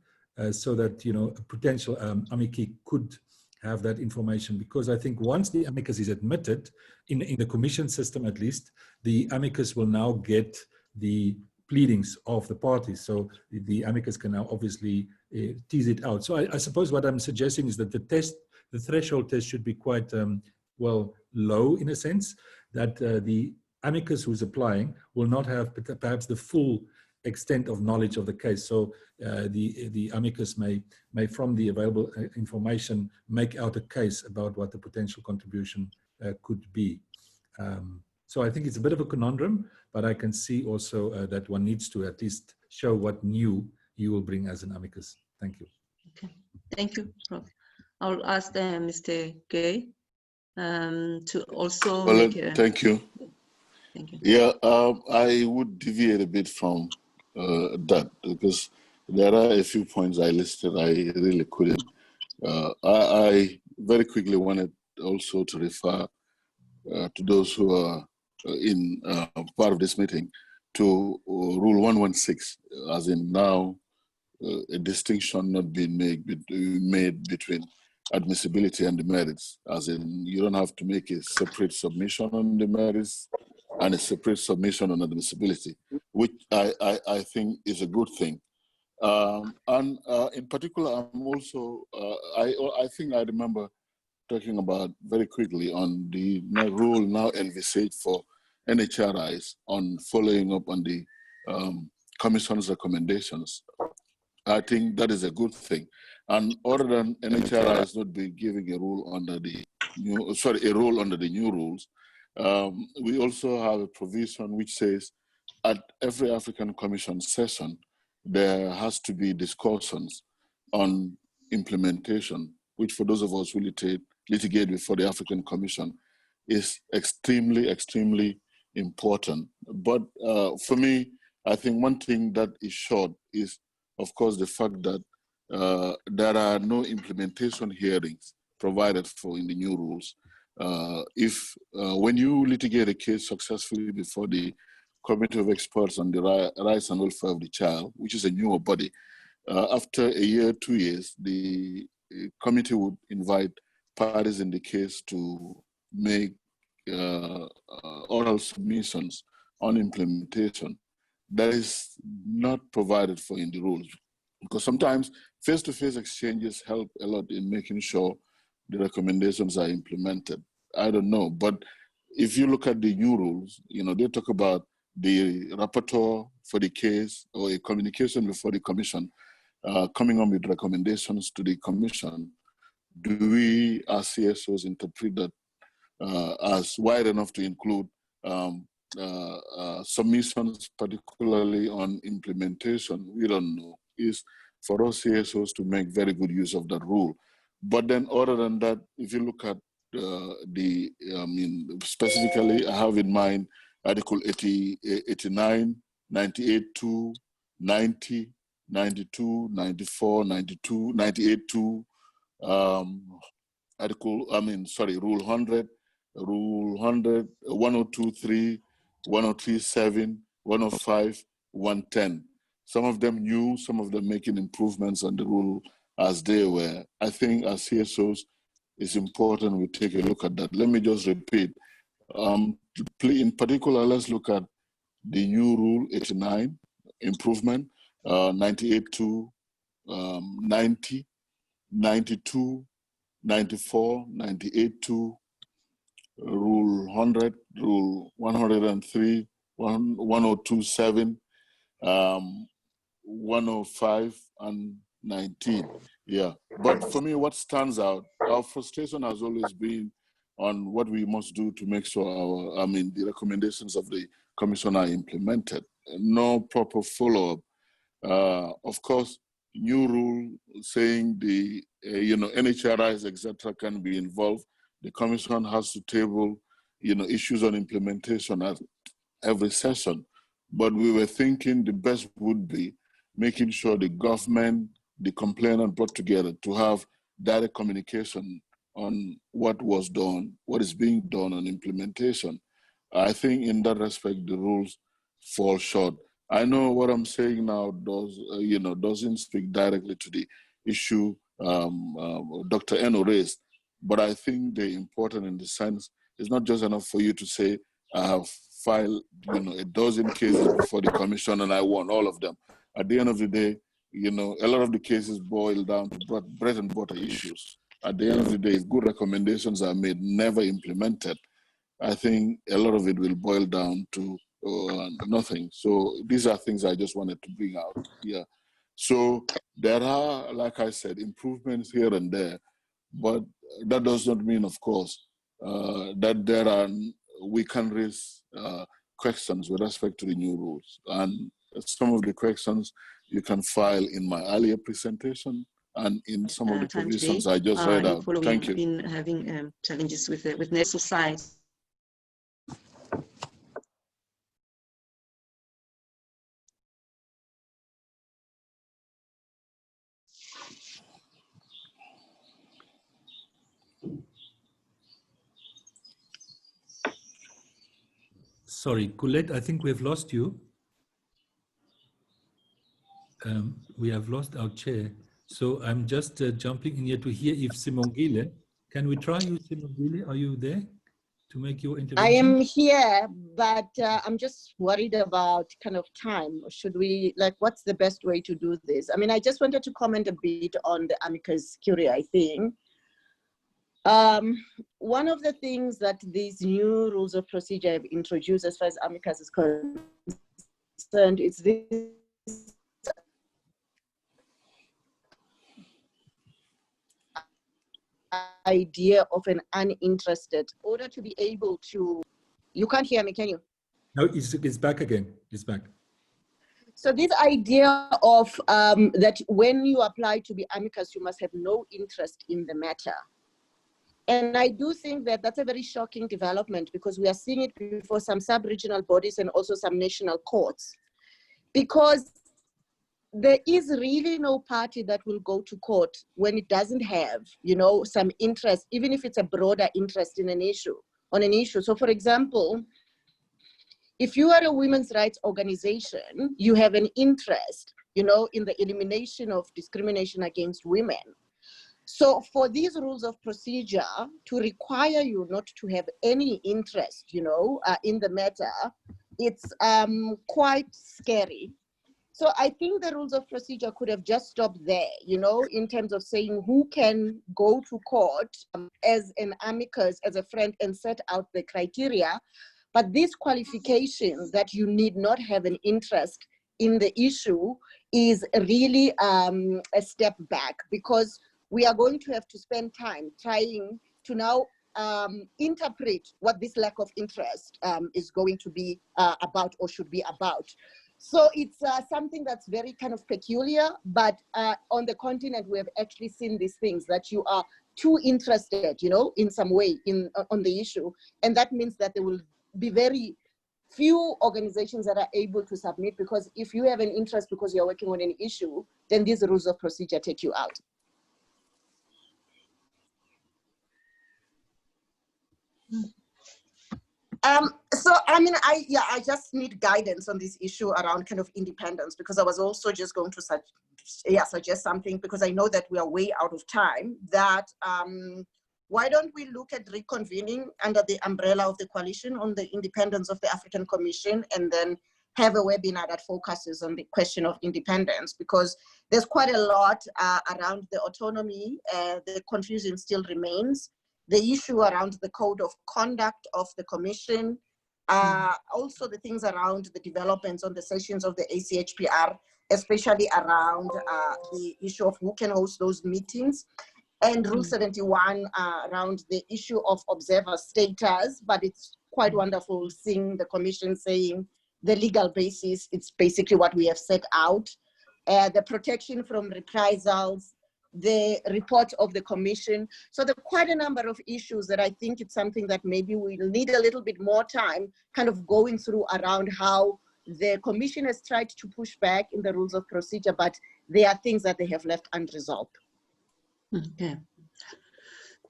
so that a potential amici could have that information, because I think once the amicus is admitted, in the commission system at least, the amicus will now get the pleadings of the parties. So the amicus can now obviously tease it out. So I suppose what I'm suggesting is that the threshold test should be quite, well, low in a sense, that the amicus who's applying will not have perhaps the full extent of knowledge of the case. So the amicus may from the available information make out a case about what the potential contribution could be. So I think it's a bit of a conundrum, but I can see also that one needs to at least show what new you will bring as an amicus. Thank you. Okay, thank you, Prof. I'll ask Mr. Gaye to also make a... Thank you. Thank you. Yeah, I would deviate a bit from that, because there are a few points I listed I really couldn't. I very quickly wanted also to refer to those who are in part of this meeting to Rule 116, as in now a distinction not being made between admissibility and the merits, as in you don't have to make a separate submission on the merits and a separate submission on admissibility, which I think is a good thing. And in particular, I'm also, I think I remember talking about very quickly on the rule now envisaged for NHRIs on following up on the Commission's recommendations. I think that is a good thing. And other than NHRIs not be giving a rule under the new, a rule under the new rules, we also have a provision which says at every African Commission session, there has to be discussions on implementation, which for those of us who litigate before the African Commission is extremely, extremely important. But for me, I think one thing that is short is, of course, the fact that there are no implementation hearings provided for in the new rules. When you litigate a case successfully before the Committee of Experts on the Rights and Welfare of the Child, which is a newer body, after a year, 2 years, the committee would invite parties in the case to make oral submissions on implementation. That is not provided for in the rules, because sometimes face-to-face exchanges help a lot in making sure the recommendations are implemented. I don't know, but if you look at the new rules, they talk about the rapporteur for the case or a communication before the commission coming on with recommendations to the commission. Do we as CSOs interpret that as wide enough to include submissions, particularly on implementation? We don't know. It's for us CSOs to make very good use of that rule. But then other than that, if you look at specifically, I have in mind Article 89, 98.2, 90, 92, 94, 92, 98.2, Rule 100, Rule 100, 102.3, 103.7, 105, 110. Some of them new, some of them making improvements on the rule as they were. I think as CSOs, it's important we take a look at that. Let me just repeat. In particular, let's look at the new Rule 89, improvement, 98.2, 90, 92, 94, 98.2, Rule 100, Rule 103, 102.7, 105, and 19. Yeah, but for me, what stands out, our frustration has always been on what we must do to make sure the recommendations of the commission are implemented. No proper follow-up. Of course, new rule saying the NHRIs, etc., can be involved. The commission has to table issues on implementation at every session. But we were thinking the best would be making sure the government, the complainant brought together to have direct communication on what was done, what is being done on implementation. I think in that respect, the rules fall short. I know what I'm saying now doesn't speak directly to the issue Dr. Eno raised, But I think they're important in the sense it's not just enough for you to say, I have filed, you know, a dozen cases before the commission and I won all of them. At the end of the day, you know, a lot of the cases boil down to bread and butter issues. At the end of the day, if good recommendations are made, never implemented, I think a lot of it will boil down to nothing. So these are things I just wanted to bring out. Yeah. So there are, like I said, improvements here and there, but that does not mean, of course, that we can raise questions with respect to the new rules. And some of the questions you can file in my earlier presentation and in some of the provisions I just read out. Thank you. Been having challenges with society. Sorry, Corlett, I think we've lost you. We have lost our chair. So I'm just jumping in here to hear if Sibongile, can we try you, Sibongile? Are you there to make your intervention? I am here, but I'm just worried about kind of time. Should we, like, what's the best way to do this? I mean, I just wanted to comment a bit on the Amicus curiae thing. One of the things that these new rules of procedure have introduced as far as Amicus is concerned is this idea of an uninterested, in order to be able to, you can't hear me, can you? No, it's back again, it's back. So this idea of that when you apply to be amicus, you must have no interest in the matter. And I do think that that's a very shocking development because we are seeing it before some sub-regional bodies and also some national courts. Because there is really no party that will go to court when it doesn't have, you know, some interest, even if it's a broader interest in an issue, on an issue. So for example, if you are a women's rights organization, you have an interest, you know, in the elimination of discrimination against women. So for these rules of procedure to require you not to have any interest, you know, in the matter, it's quite scary. So I think the rules of procedure could have just stopped there, you know, in terms of saying who can go to court as an amicus, as a friend, and set out the criteria. But this qualification that you need not have an interest in the issue is really a step back, because we are going to have to spend time trying to now interpret what this lack of interest is going to be about or should be about. So it's something that's very kind of peculiar, but on the continent, we have actually seen these things that you are too interested, you know, in some way on the issue. And that means that there will be very few organizations that are able to submit, because if you have an interest because you're working on an issue, then these rules of procedure take you out. So, I mean, I just need guidance on this issue around kind of independence, because I was also just going to suggest something, because I know that we are way out of time, that why don't we look at reconvening under the umbrella of the coalition on the independence of the African Commission, and then have a webinar that focuses on the question of independence, because there's quite a lot around the autonomy. The confusion still remains. The issue around the code of conduct of the commission, also the things around the developments on the sessions of the ACHPR, especially around the issue of who can host those meetings, and Rule 71 around the issue of observer status. But it's quite wonderful seeing the commission saying the legal basis, it's basically what we have set out, the protection from reprisals, the report of the commission. So there are quite a number of issues that I think it's something that maybe we'll need a little bit more time kind of going through around how the commission has tried to push back in the rules of procedure, but there are things that they have left unresolved. Okay.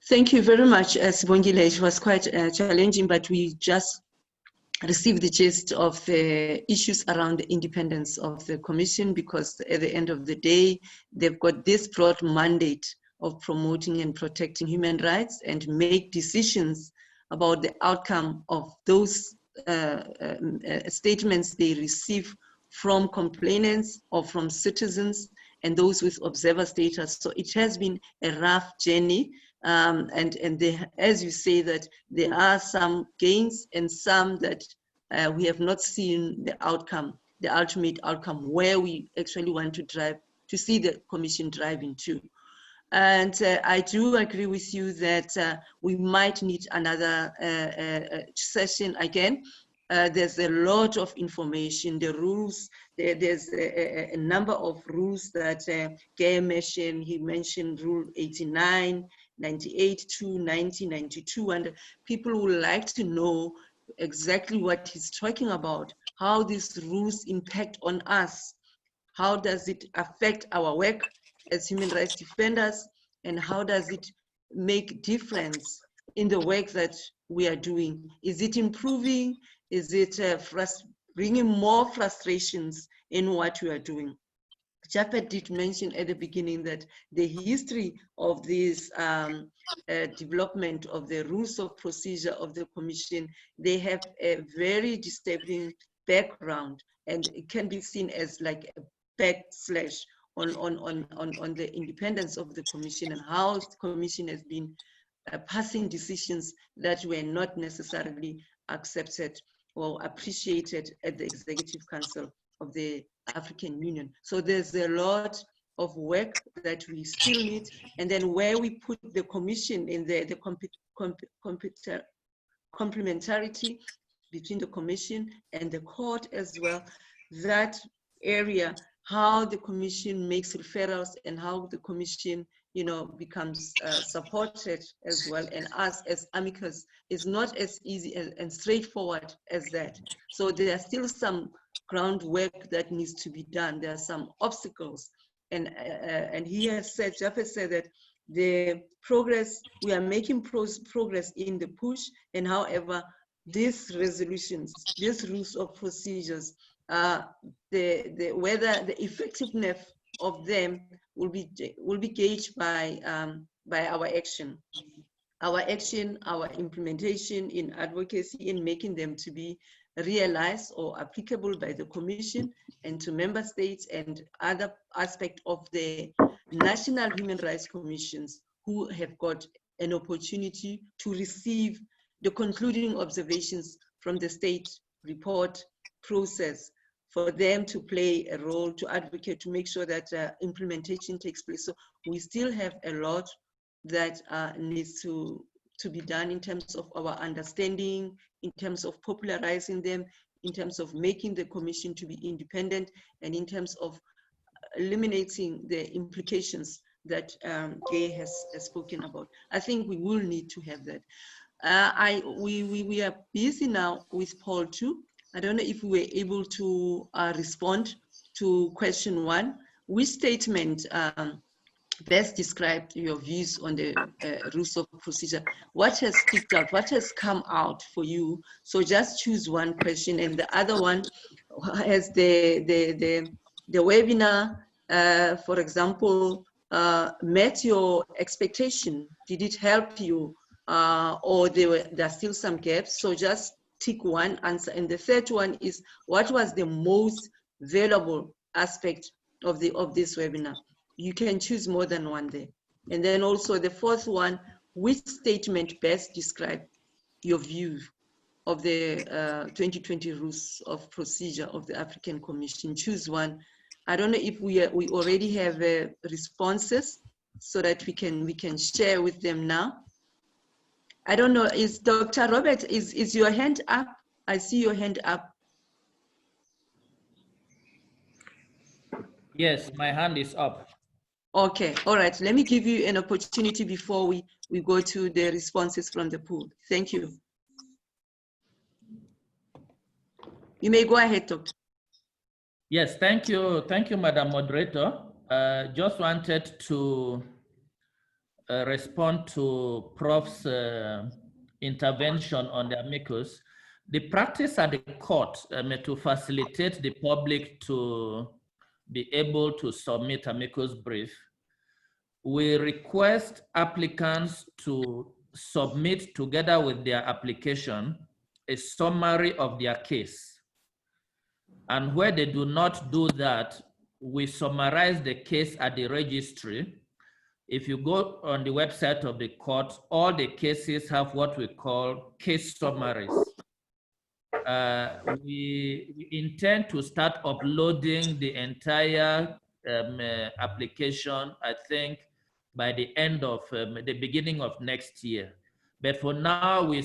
Thank you very much, Sibongile. It was quite challenging, but we just received the gist of the issues around the independence of the commission, because at the end of the day, they've got this broad mandate of promoting and protecting human rights and make decisions about the outcome of those statements they receive from complainants or from citizens and those with observer status. So it has been a rough journey. And as you say, that there are some gains and some that we have not seen the outcome, the ultimate outcome, where we actually want to drive, to see the Commission driving to. And I do agree with you that we might need another session again. There's a lot of information, the rules, there's a number of rules that Gaye mentioned. He mentioned Rule 89, 98, 2, 90, 92, and people would like to know exactly what he's talking about, how these rules impact on us, how does it affect our work as human rights defenders, and how does it make difference in the work that we are doing? Is it improving? Is it bringing more frustrations in what we are doing? Japeth did mention at the beginning that the history of this development of the rules of procedure of the Commission, they have a very disturbing background, and it can be seen as like a backslash on the independence of the Commission and how the Commission has been passing decisions that were not necessarily accepted or appreciated at the Executive Council of the African Union. So there's a lot of work that we still need, and then where we put the Commission in the complementarity between the Commission and the court as well, that area, how the Commission makes referrals and how the Commission, you know, becomes supported as well, and us as Amicus is not as easy and straightforward as that. So there are still some groundwork that needs to be done. There are some obstacles, and he has said, Japeth said that the progress, we are making progress in the push, and however, these resolutions, these rules of procedures, whether the effectiveness of them will be gauged by our action, our implementation in advocacy, in making them to be realized or applicable by the Commission and to member states and other aspects of the national human rights commissions who have got an opportunity to receive the concluding observations from the state report process, for them to play a role, to advocate, to make sure that implementation takes place. So we still have a lot that needs to be done in terms of our understanding, in terms of popularizing them, in terms of making the Commission to be independent, and in terms of eliminating the implications that Gaye has spoken about. I think we will need to have that. We are busy now with poll 2. I don't know if we were able to respond to question 1. Which statement best described your views on the rules of procedure? What has sticked out? What has come out for you? So just choose one question, and the other one has the webinar, for example, met your expectation? Did it help you, or there are still some gaps? So just tick one answer. And the third one is, what was the most valuable aspect of this webinar? You can choose more than one there. And then also the fourth one, which statement best described your view of the 2020 rules of procedure of the African Commission? Choose one. I don't know if we already have responses so that we can share with them now. I don't know, is Dr. Robert, is your hand up? I see your hand up. Yes, my hand is up. Okay, all right. Let me give you an opportunity before we go to the responses from the pool. Thank you. You may go ahead, Doctor. Yes, thank you, Madam Moderator. Just wanted to respond to Prof's intervention on the amicus. The practice at the court to facilitate the public to be able to submit amicus brief we request applicants to submit together with their application a summary of their case. And where they do not do that, we summarize the case at the registry. If you go on the website of the court, all the cases have what we call case summaries. We intend to start uploading the entire application, I think, by the end of the beginning of next year. But for now, we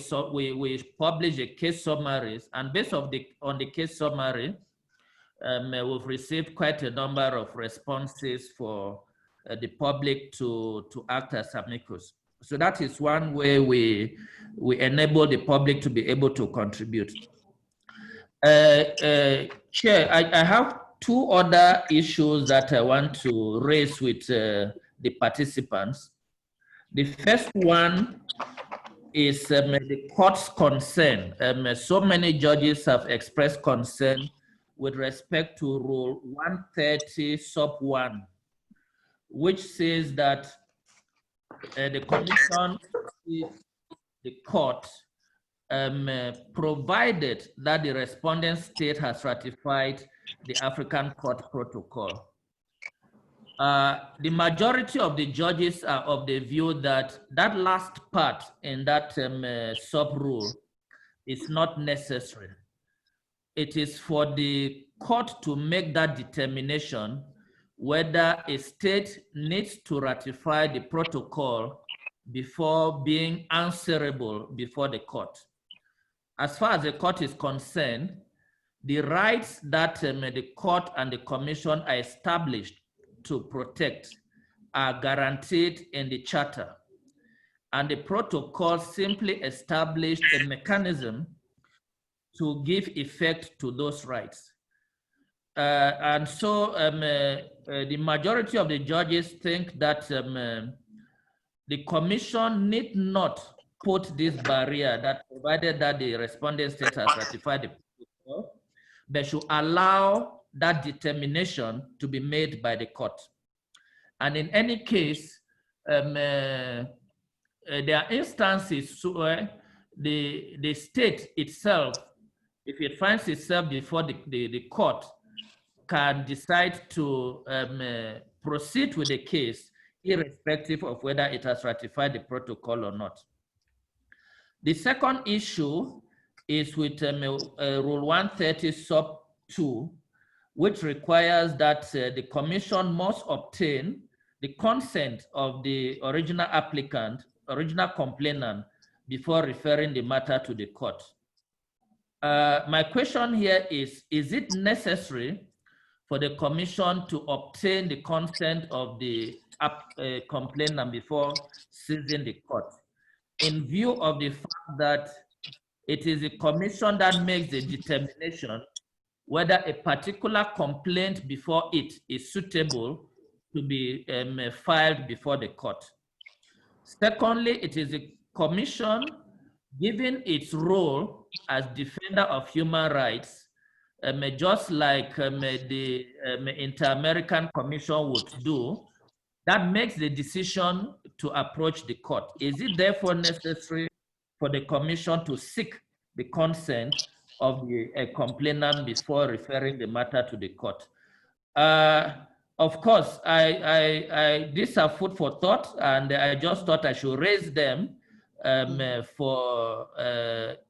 publish a case summaries, and based on the case summary, we've received quite a number of responses for the public to act as amicus. So that is one way we enable the public to be able to contribute. Chair, I have two other issues that I want to raise with the participants. The first one is the court's concern. So many judges have expressed concern with respect to Rule 130 sub 1, which says that the commission is the court provided that the respondent state has ratified the African Court Protocol. The majority of the judges are of the view that that last part in that sub-rule is not necessary. It is for the court to make that determination whether a state needs to ratify the protocol before being answerable before the court. As far as the court is concerned, the rights that the court and the commission are established to protect are guaranteed in the charter. And the protocol simply established a mechanism to give effect to those rights. And so the majority of the judges think that the commission need not put this barrier that provided that the respondent state has ratified the protocol, but should allow that determination to be made by the court. And in any case, there are instances where the state itself, if it finds itself before the court, can decide to proceed with the case irrespective of whether it has ratified the protocol or not. The second issue is with Rule 130 sub 2, which requires that the commission must obtain the consent of the original applicant, original complainant, before referring the matter to the court. My question here is it necessary for the commission to obtain the consent of the complainant before seizing the court, in view of the fact that it is the commission that makes the determination whether a particular complaint before it is suitable to be filed before the court? Secondly, it is the commission, given its role as defender of human rights, just like the Inter-American Commission would do, that makes the decision to approach the court. Is it therefore necessary for the commission to seek the consent of the complainant before referring the matter to the court? Of course, these are food for thought, and I just thought I should raise them for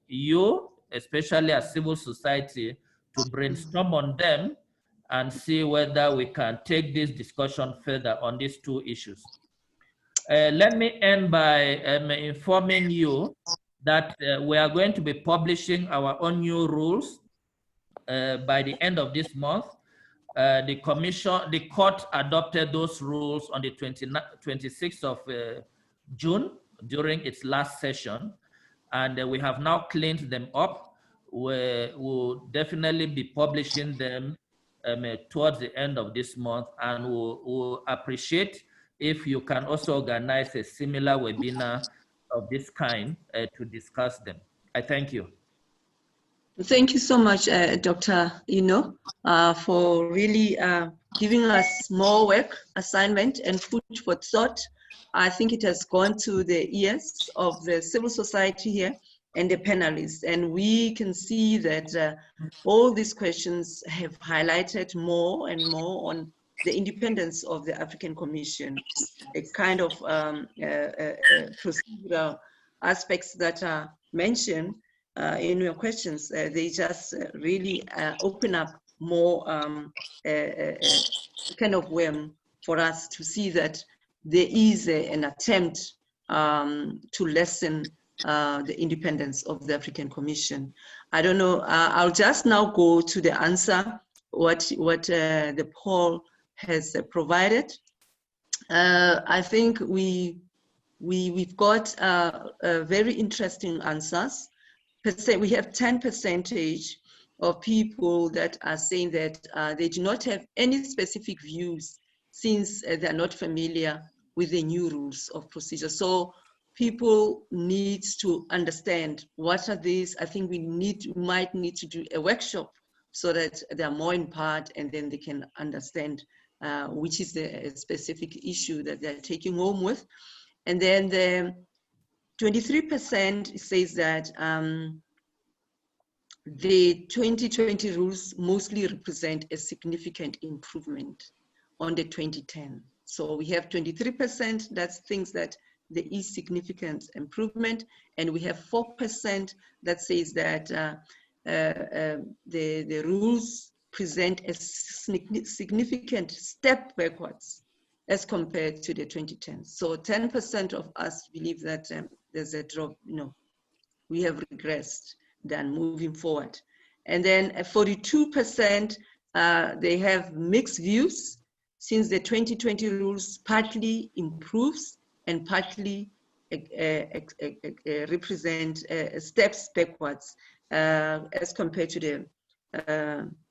you, especially as civil society, to brainstorm on them and see whether we can take this discussion further on these two issues. Let me end by informing you that we are going to be publishing our own new rules by the end of this month. The court adopted those rules on the 26th of June during its last session, and we have now cleaned them up. We will definitely be publishing them towards the end of this month, and we'll appreciate if you can also organize a similar webinar of this kind to discuss them. I thank you. Thank you so much, Dr. Ino, for really giving us more work, assignment, and food for thought. I think it has gone to the ears of the civil society here and the panelists, and we can see that all these questions have highlighted more and more on the independence of the African Commission, a kind of procedural aspects that are mentioned in your questions. They just really open up more kind of way for us to see that there is an attempt to lessen the independence of the African Commission. I don't know, I'll just now go to the answer, what the poll has provided. I think we've got very interesting answers. We have 10% of people that are saying that they do not have any specific views since they're not familiar with the new rules of procedure. So people need to understand what are these. I think we might need to do a workshop so that they're more in part and then they can understand which is the specific issue that they're taking home with. And then the 23% says that the 2020 rules mostly represent a significant improvement on the 2010. So we have 23% that thinks that there is significant improvement, and we have 4% that says that the rules present a significant step backwards as compared to the 2010. So 10% of us believe that there's a drop, we have regressed than moving forward. And then 42%, they have mixed views, since the 2020 rules partly improves and partly represent steps backwards as compared to the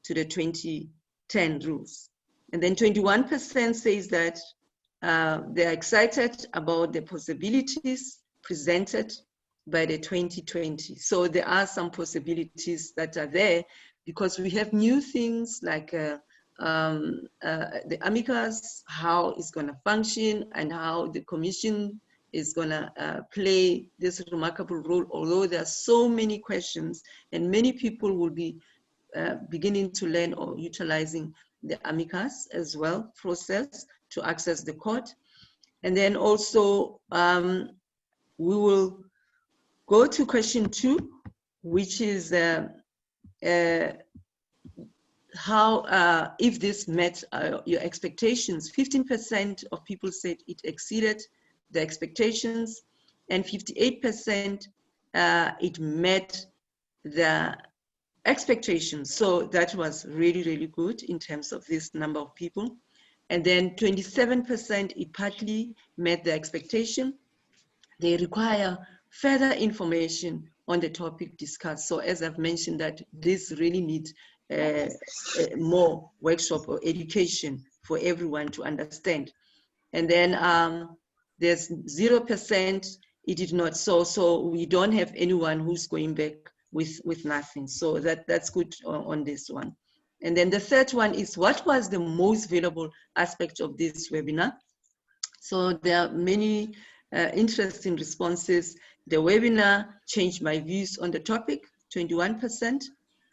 2010 rules. And then 21% says that they're excited about the possibilities presented by the 2020. So there are some possibilities that are there because we have new things like the Amicus, how it's going to function and how the Commission is going to play this remarkable role, although there are so many questions and many people will be beginning to learn or utilizing the Amicus as well process to access the court. And then also we will go to question 2, which is how, if this met your expectations. 15% of people said it exceeded the expectations, and 58% it met the expectations. So that was really, really good in terms of this number of people. And then 27% it partly met the expectation. They require further information on the topic discussed. So as I've mentioned, that this really needs more workshop or education for everyone to understand. And then there's 0%, it did not. So we don't have anyone who's going back with nothing. So that's good on this one. And then the third one is, what was the most valuable aspect of this webinar? So there are many interesting responses. The webinar changed my views on the topic, 21%.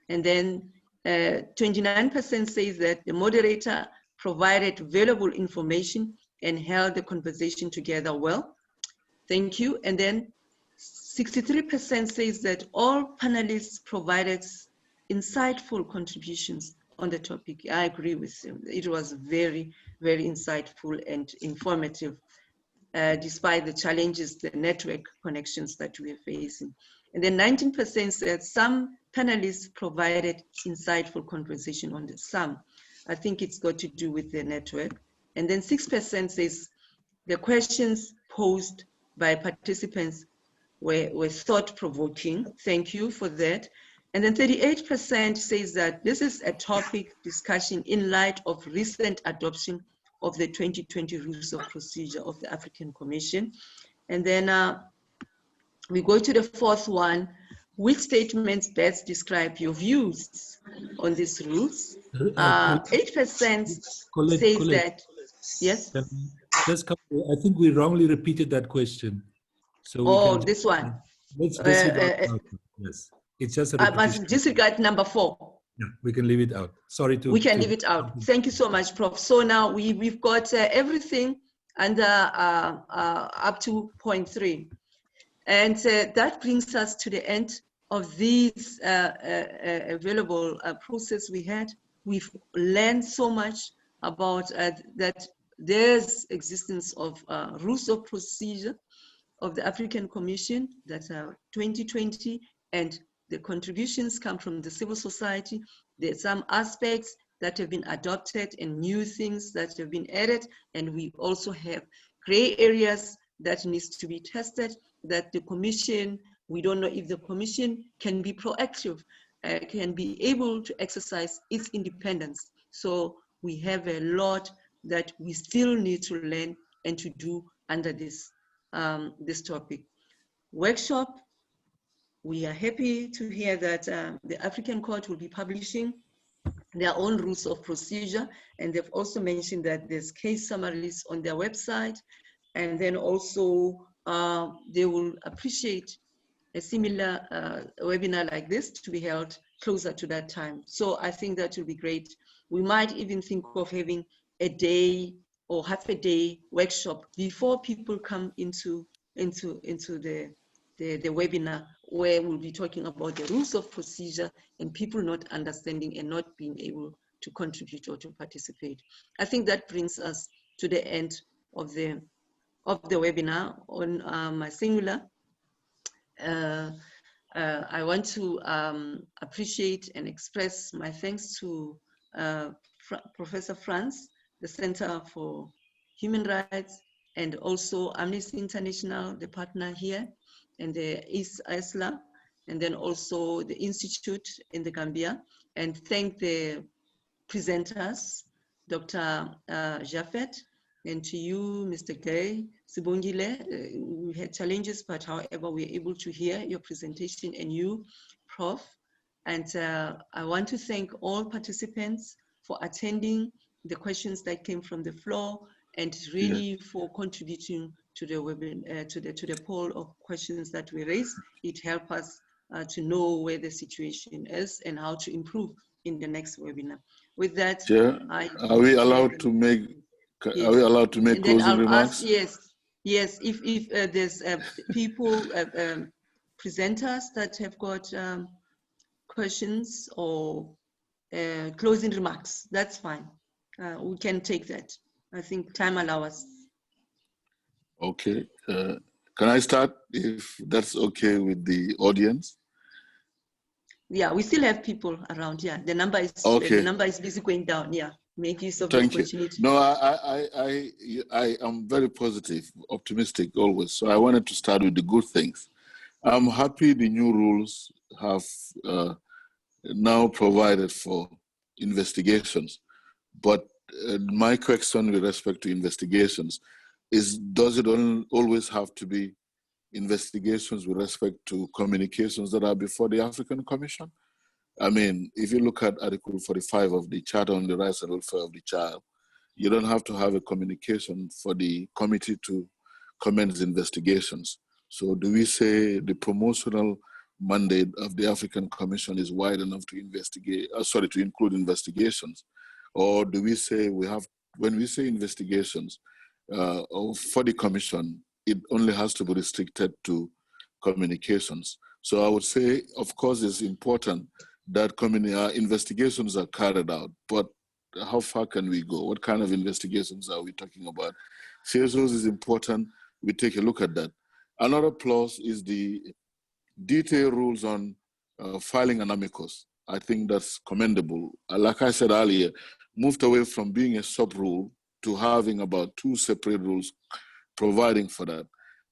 And then 29% says that the moderator provided valuable information and held the conversation together well. Thank you. And then 63% says that all panelists provided insightful contributions on the topic. I agree with him. It was very, very insightful and informative, despite the challenges, the network connections that we are facing. And then 19% said some panelists provided insightful conversation on the some. I think it's got to do with the network. And then 6% says the questions posed by participants were thought-provoking. Thank you for that. And then 38% says that this is a topic discussion in light of recent adoption of the 2020 rules of procedure of the African Commission. And then we go to the fourth one. Which statements best describe your views on these rules? 8% says Colette, that, yes? Just I think we wrongly repeated that question. So we can this one. Let's disregard yes. It's just a repetition. I must disregard number 4. Yeah, we can leave it out. Sorry to. We can leave it out. Thank you so much, Prof. So now we've got everything under up to point 3. And that brings us to the end of these available process we had. We've learned so much about that there's existence of rules of procedure of the African Commission that are 2020, and the contributions come from the civil society. There's some aspects that have been adopted and new things that have been added, and we also have gray areas that needs to be tested, that the Commission, we don't know if the Commission can be proactive, can be able to exercise its independence. So we have a lot that we still need to learn and to do under this, this topic. Workshop, we are happy to hear that the African Court will be publishing their own rules of procedure, and they've also mentioned that there's case summaries on their website, and then also they will appreciate a similar webinar like this to be held closer to that time. So I think that will be great. We might even think of having a day or half a day workshop before people come into the webinar, where we'll be talking about the rules of procedure and people not understanding and not being able to contribute or to participate. I think that brings us to the end of the webinar on my singular. I want to appreciate and express my thanks to Professor Frans, the Center for Human Rights, and also Amnesty International, the partner here, and the ISLA, and then also the Institute in the Gambia, and thank the presenters, Dr. Japeth, and to you, Mr. Gaye, Sibongile. We had challenges, but however, we were able to hear your presentation, and you, Prof. And I want to thank all participants for attending the questions that came from the floor, and really for contributing to the webinar, to the poll of questions that we raised. It helped us to know where the situation is and how to improve in the next webinar. With that, are we allowed to make? Are we allowed to make closing remarks? Yes. If there's people, presenters that have got questions or closing remarks, that's fine. We can take that. I think time allows us. Okay. Can I start, if that's okay with the audience? Yeah, we still have people around. Yeah, the number is okay. The number is busy going down. Yeah, make use of Thank the opportunity. You. No, I am very positive, optimistic always. So I wanted to start with the good things. I'm happy the new rules have now provided for investigations, but my question with respect to investigations is, does it always have to be investigations with respect to communications that are before the African Commission? I mean, if you look at Article 45 of the Charter on the Rights and Welfare of the Child, you don't have to have a communication for the committee to commence investigations. So do we say the promotional mandate of the African Commission is wide enough to investigate, to include investigations? Or do we say we have, when we say investigations for the Commission, it only has to be restricted to communications? So I would say, of course, it's important that investigations are carried out, but how far can we go? What kind of investigations are we talking about? CSOs is important. We take a look at that. Another plus is the detailed rules on filing an amicus. I think that's commendable. Like I said earlier, moved away from being a sub-rule to having about 2 separate rules providing for that.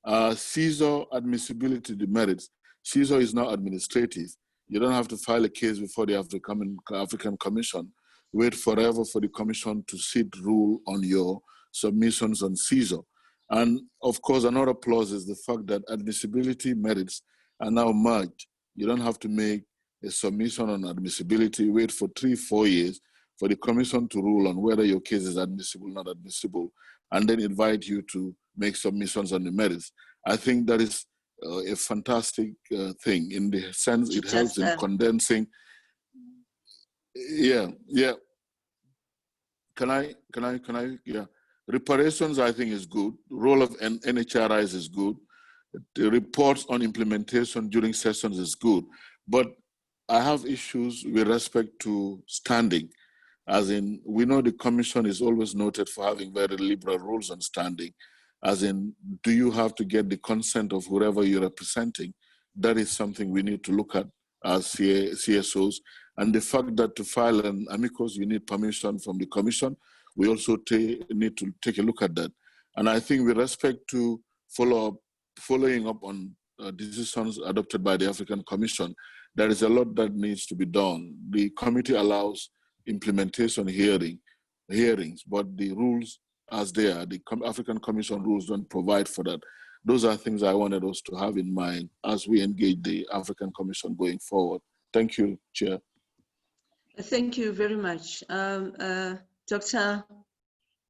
CSO admissibility demerits. CSO is now administrative. You don't have to file a case before the African Commission. Wait forever for the Commission to sit rule on your submissions on CSO. And of course, another plus is the fact that admissibility merits are now merged. You don't have to make a submission on admissibility, wait for 3-4 years for the commission to rule on whether your case is admissible, not admissible, and then invite you to make submissions on the merits. I think that is a fantastic thing in the sense it helps in condensing. Yeah. Can I? Yeah. Reparations, I think, is good. The role of NHRIs is good. The reports on implementation during sessions is good. But I have issues with respect to standing. As in, we know the commission is always noted for having very liberal rules on standing. As in, do you have to get the consent of whoever you're representing? That is something we need to look at as CSOs. And the fact that to file an amicus, you need permission from the commission, we also need to take a look at that. And I think with respect to following up on decisions adopted by the African Commission, there is a lot that needs to be done. The committee allows implementation hearings, but the rules as they are, the African Commission rules don't provide for that. Those are things I wanted us to have in mind as we engage the African Commission going forward. Thank you, Chair. Thank you very much. Dr.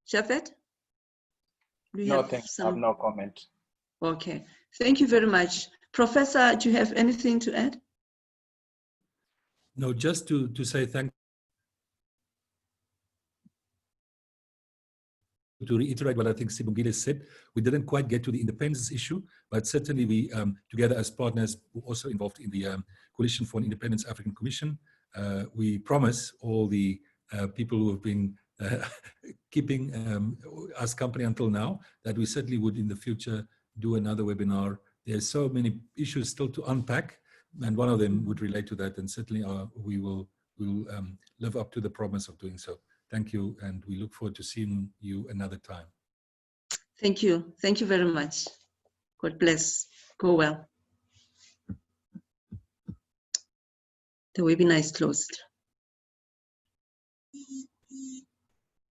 Japeth? No, thanks. I have no comment. Okay, thank you very much. Professor, do you have anything to add? No, just to say thank you. To reiterate what I think Sibongile said, we didn't quite get to the independence issue, but certainly we, together as partners, were also involved in the Coalition for an Independence African Commission. We promise all the people who have been keeping us company until now that we certainly would in the future do another webinar. There's so many issues still to unpack, and one of them would relate to that, and certainly we will live up to the promise of doing so. Thank you, and we look forward to seeing you another time. Thank you. Thank you very much. God bless. Go well. The webinar is closed.